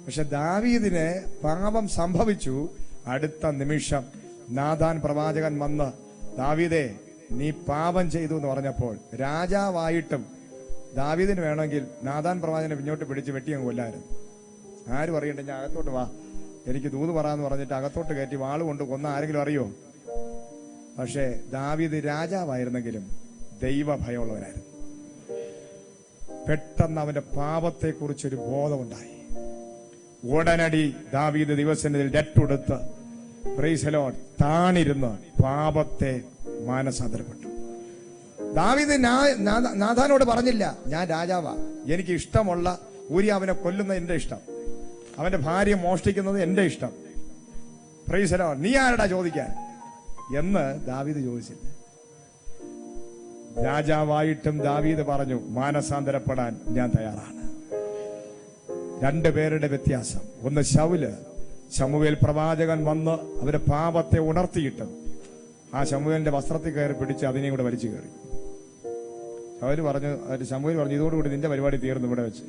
പക്ഷെ ദാവീദിന് പാപം സംഭവിച്ചു. അടുത്ത നിമിഷം നാഥാൻ പ്രവാചകൻ വന്ന്, ദാവീദേ, നീ പാപം ചെയ്തു എന്ന് പറഞ്ഞപ്പോൾ രാജാവായിട്ടും ദാവീദിന് വേണമെങ്കിൽ നാഥാൻ പ്രവാചകനെ പിന്നോട്ട് പിടിച്ച് വെട്ടിയങ്ങ് കൊല്ലായിരുന്നു. ആരും അറിയണ്ട, ഞാൻ അകത്തോട്ട് വാ, എനിക്ക് ദൂത് പറയാന്ന് പറഞ്ഞിട്ട് അകത്തോട്ട് കയറ്റി വാള് കൊണ്ട് കൊന്ന ആരെങ്കിലും അറിയോ? പക്ഷേ ദാവീദ് രാജാവായിരുന്നെങ്കിലും ദൈവ ഭയമുള്ളവരായിരുന്നു. പെട്ടെന്ന് അവന്റെ പാപത്തെക്കുറിച്ചൊരു ബോധമുണ്ടായി. ഉടനടി ദാവീദ് ദിവസത്തിൽ രട്ടുടുത്ത് പ്രൈസ് ദി ലോർഡ് താണിരുന്ന് പാപത്തെ മാനസാന്തരപ്പെട്ടു. ദാവീദ് നാഥാനോട് പറഞ്ഞില്ല, ഞാൻ രാജാവാ, എനിക്ക് ഇഷ്ടമുള്ള ഊരിയാവിനെ കൊല്ലുന്നത് എന്റെ ഇഷ്ടം, അവന്റെ ഭാര്യ മോഷ്ടിക്കുന്നത് എന്റെ ഇഷ്ടം, പ്രൈസ് ദി ലോർഡ്, നീ ആരടാ ചോദിക്കാൻ എന്ന് ദാവീദ് ചോദിച്ചില്ല. രാജാവായിട്ടും ദാവീദ് പറഞ്ഞു, മാനസാന്തരപ്പെടാൻ ഞാൻ തയ്യാറാണ്. രണ്ടുപേരുടെ വ്യത്യാസം. ഒന്ന് ശൗല്, ശമൂവേൽ പ്രവാചകൻ വന്ന് അവരുടെ പാപത്തെ ഉണർത്തിയിട്ടും ആ ശമൂവേലിന്റെ വസ്ത്രത്തിൽ കയറി പിടിച്ച് അതിനെയും കൂടെ വലിച്ചു കയറി. ശമൂവേൽ പറഞ്ഞു, ഇതോടുകൂടി നിന്റെ പരിപാടി തീർന്നു ഇവിടെ വെച്ച്.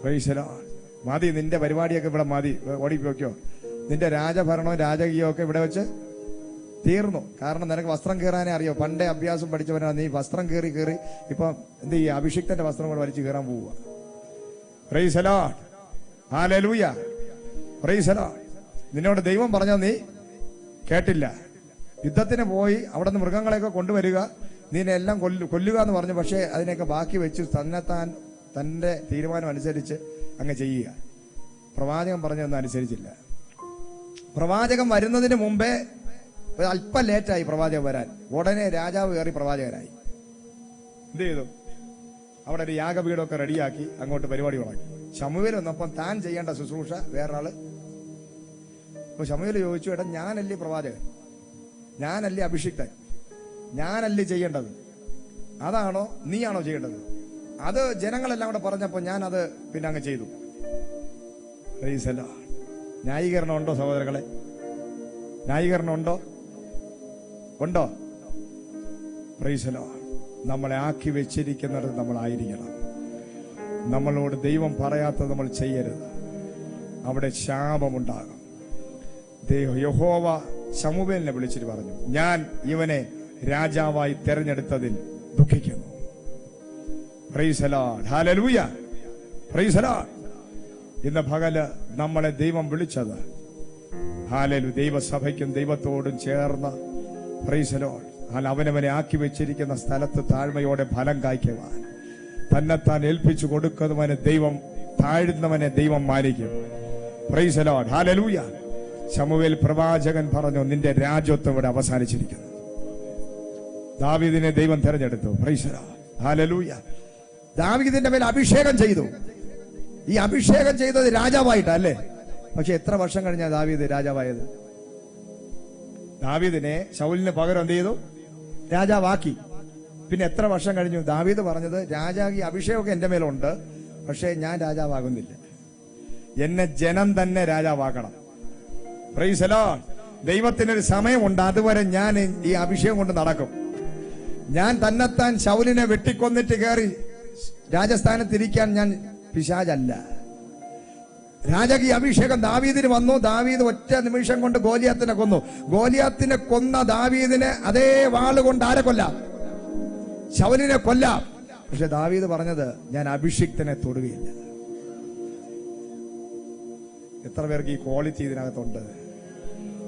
Price the Lord. മതി, നിന്റെ പരിപാടിയൊക്കെ ഇവിടെ മതി, ഓടിപ്പോക്കോ, നിന്റെ രാജഭരണവും രാജകീയവും ഒക്കെ ഇവിടെ വെച്ച് തീർന്നു. കാരണം നിനക്ക് വസ്ത്രം കയറാനേ അറിയോ, പണ്ടേ അഭ്യാസം പഠിച്ചവനാണ് നീ. വസ്ത്രം കയറി ഇപ്പൊ എന്ത് ചെയ്യുക? അഭിഷിക്തന്റെ വസ്ത്രം കൂടെ വലിച്ചു കയറാൻ പോവുക. Praise the Lord. Hallelujah. Praise the Lord. നിന്നോട് ദൈവം പറഞ്ഞാൽ നീ കേട്ടില്ല. യുദ്ധത്തിന് പോയി അവിടെ നിന്ന് മൃഗങ്ങളെയൊക്കെ കൊണ്ടുവരിക, നീനെല്ലാം കൊല്ലുക എന്ന് പറഞ്ഞു. പക്ഷെ അതിനെയൊക്കെ ബാക്കി വെച്ച് തന്റെ തീരുമാനം അനുസരിച്ച് അങ്ങ് ചെയ്യുക. പ്രവാചകൻ പറഞ്ഞതൊന്നും അനുസരിച്ചില്ല. പ്രവാചകൻ വരുന്നതിന് മുമ്പേ അല്പം ലേറ്റായി പ്രവാചകൻ വരാൻ. ഉടനെ രാജാവ് കയറി പ്രവാചകനായി. എന്ത് ചെയ്തു? അവിടെ ഒരു യാഗപീഠമൊക്കെ റെഡിയാക്കി അങ്ങോട്ട് പരിപാടി തുടങ്ങി. ശമൂവേൽ വന്നപ്പം താൻ ചെയ്യേണ്ട ശുശ്രൂഷ വേറൊരാള്. അപ്പൊ ശമൂവേൽ ചോദിച്ചു, ഏട്ടാ, ഞാനല്ലേ പ്രവാചകൻ, ഞാനല്ലേ അഭിഷിക്തൻ, ഞാനല്ലേ ചെയ്യേണ്ടത്, അതാണോ നീയാണോ ചെയ്യേണ്ടത്? അത് ജനങ്ങളെല്ലാം കൂടെ പറഞ്ഞപ്പോൾ ഞാൻ അത് പിന്നെ അങ്ങ് ചെയ്തു. Price the Lord. ന്യായീകരണം ഉണ്ടോ സഹോദരങ്ങളെ? ന്യായീകരണം ഉണ്ടോ? ഉണ്ടോ? Price the Lord. നമ്മളെ ആക്കി വെച്ചിരിക്കുന്നത് നമ്മളായിരിക്കണം. നമ്മളോട് ദൈവം പറയാത്തത് നമ്മൾ ചെയ്യരുത്. അവിടെ ശാപമുണ്ടാകും. യഹോവ ശമൂവേലിനെ വിളിച്ചിട്ട് പറഞ്ഞു, ഞാൻ ഇവനെ രാജാവായി തെരഞ്ഞെടുത്തതിൽ ദുഃഖിക്കുന്നു. Praise the Lord. Hallelujah. Praise the lord. ഇന്ന് പകല് നമ്മളെ ദൈവം വിളിച്ചത് ഹല്ലേലൂയ ദൈവസഭയ്ക്കും ദൈവത്തോടും ചേർന്ന് പ്രൈസ് ദി ലോർഡ് അവനവനെ ആക്കി വെച്ചിരിക്കുന്ന സ്ഥലത്ത് താഴ്മയോടെ ഫലം കായ്ക്കുവാൻ, തന്നെത്താൻ ഏൽപ്പിച്ചു കൊടുക്കുന്നവനെ ദൈവം, താഴ്ന്നവനെ ദൈവം മാനിക്കും. Praise the Lord. ഹല്ലേലൂയ. ശമൂവേൽ പ്രവാചകൻ പറഞ്ഞു, നിന്റെ രാജ്യത്വം ഇവിടെ അവസാനിച്ചിരിക്കുന്നു. ദാവീദിനെ ദൈവം തെരഞ്ഞെടുത്തു. Praise the Lord. ഹല്ലേലൂയ. ദാവീദിന്റെ മേൽ അഭിഷേകം ചെയ്തു. ഈ അഭിഷേകം ചെയ്തത് രാജാവായിട്ടല്ലേ? പക്ഷെ എത്ര വർഷം കഴിഞ്ഞാ ദാവീദ് രാജാവായത്? ദാവീദിനെ ശൗലിന് പകരം എന്ത് ചെയ്തു? രാജാവാക്കി. പിന്നെ എത്ര വർഷം കഴിഞ്ഞു? ദാവീദ് പറഞ്ഞത്, രാജാവ്, ഈ അഭിഷേകമൊക്കെ എന്റെ മേലുണ്ട്, പക്ഷെ ഞാൻ രാജാവാകുന്നില്ല, എന്നെ ജനം തന്നെ രാജാവാക്കണം. Price the Lord. ദൈവത്തിനൊരു സമയമുണ്ട്, അതുവരെ ഞാൻ ഈ അഭിഷേകം കൊണ്ട് നടക്കും. ഞാൻ തന്നെത്താൻ ശൗലിനെ വെട്ടിക്കൊന്നിട്ട് കയറി രാജസ്ഥാനത്തിരിക്കാൻ ഞാൻ പിശാചല്ല. രാജകീയ അഭിഷേകം ദാവീദിന് വന്നു. ദാവീദ് ഒറ്റ നിമിഷം കൊണ്ട് ഗോലിയാത്തിനെ കൊന്നു. ഗോലിയാത്തിനെ കൊന്ന ദാവീദിനെ അതേ വാളുകൊണ്ട് ആരെ കൊല്ലാം? ശൗലിനെ കൊല്ലാം. പക്ഷെ ദാവീദ് പറഞ്ഞത്, ഞാൻ അഭിഷിക്തനെ തൊടുകയില്ല. എത്ര പേർക്ക് ഈ ക്വാളിറ്റി ഇതിനകത്തുണ്ട്?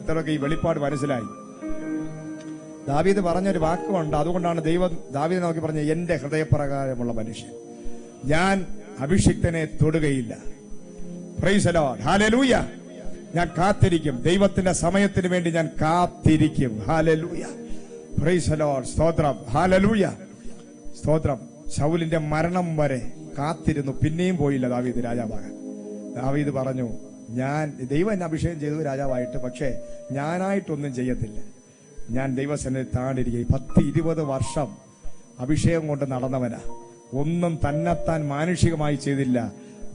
എത്ര പേർക്ക് ഈ വെളിപ്പാട് മനസ്സിലായി? ദാവീദ് പറഞ്ഞൊരു വാക്കുണ്ട്, അതുകൊണ്ടാണ് ദൈവം ദാവീദ് നോക്കി പറഞ്ഞ, എന്റെ ഹൃദയപ്രകാരമുള്ള മനുഷ്യൻ, ഞാൻ അഭിഷിക്തനെ തൊടുകയില്ല. Praise the Lord. ഹല്ലേലൂയ. ഞാൻ കാത്തിരിക്കും, ദൈവത്തിന്റെ സമയത്തിന് വേണ്ടി ഞാൻ കാത്തിരിക്കും. ഹല്ലേലൂയ. Praise the lord. സ്തോത്രം. ഹല്ലേലൂയ. സ്തോത്രം. ശൗലിന്റെ മരണം വരെ കാത്തിരുന്നു, പിന്നെയും പോയില്ല ദാവീദ് രാജാവാകാൻ. ദാവീദ് പറഞ്ഞു, ഞാൻ ദൈവം എന്നെ അഭിഷേകം ചെയ്തു രാജാവായിട്ട്, പക്ഷേ ഞാനായിട്ടൊന്നും ചെയ്യത്തില്ല, ഞാൻ ദൈവസന്നിധി താണിരിക്കും. 10-20 വർഷം അഭിഷേകം കൊണ്ട് നടന്നവനാ. ഒന്നും തന്നെത്താൻ മാനുഷികമായി ചെയ്തില്ല.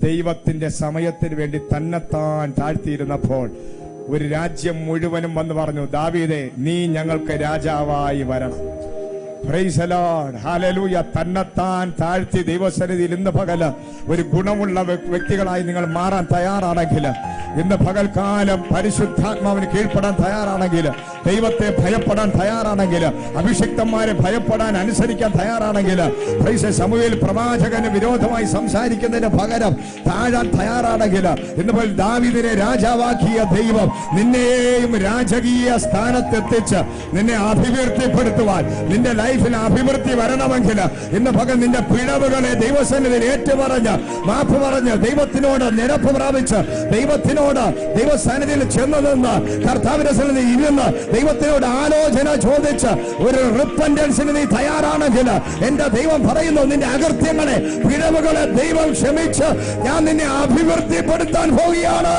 ദൈവത്തിന്റെ സമയത്തിന് വേണ്ടി തന്നെത്താൻ താഴ്ത്തിയിരുന്നപ്പോൾ ഒരു രാജ്യം മുഴുവനും വന്ന് പറഞ്ഞു, ദാവീദേ, നീ ഞങ്ങൾക്ക് രാജാവായി വരണം. Price the Lord. ഹല്ലേലൂയ. തന്നെത്താൻ താഴ്ത്തി ദൈവസന്നിധിയിൽ ഇന്ന് പകല് ഒരു ഗുണമുള്ള വ്യക്തികളായി നിങ്ങൾ മാറാൻ തയ്യാറാണെങ്കിൽ, ഇന്ന് പകൽക്കാലം പരിശുദ്ധാത്മാവിന് കീഴ്പ്പെടാൻ തയ്യാറാണെങ്കിൽ, ദൈവത്തെ ഭയപ്പെടാൻ തയ്യാറാണെങ്കിൽ, അഭിഷിക്തന്മാരെ ഭയപ്പെടാൻ അനുസരിക്കാൻ തയ്യാറാണെങ്കിൽ, ശമൂവേൽ പ്രവാചകന് വിരോധമായി സംസാരിക്കുന്നതിന് പകരം താഴാൻ തയ്യാറാണെങ്കിൽ, ഇന്ന് ദാവീദിനെ രാജാവാക്കിയ ദൈവം നിന്നെയും രാജകീയ സ്ഥാനത്തെത്തിച്ച് നിന്നെ അഭിവൃദ്ധിപ്പെടുത്തുവാൻ, നിന്റെ ലൈഫിൽ അഭിവൃദ്ധി വരണമെങ്കിൽ ഇന്ന് പകൽ നിന്റെ പിഴവുകളെ ദൈവസന്നിധിയിൽ ഏറ്റുപറഞ്ഞ് മാപ്പ് പറഞ്ഞ് ദൈവത്തിനോട് നിരപ്പ് പ്രാപിച്ച് ദൈവസന്നിധിയിൽ ചെന്ന് നിന്ന് കർത്താവിന്റെ സന്നിധിയിൽ ഇരുന്ന് ദൈവത്തിനോട് ആലോചന ചോദിച്ച് ഒരു റിപ്പന്റൻസിന് നീ തയ്യാറാണെങ്കിൽ, എന്റെ ദൈവം പറയുന്നു, നിന്റെ അകൃത്യങ്ങളെ, പിഴവുകളെ ദൈവം ക്ഷമിച്ച് ഞാൻ നിന്നെ അഭിവൃദ്ധിപ്പെടുത്താൻ പോവുകയാണ്.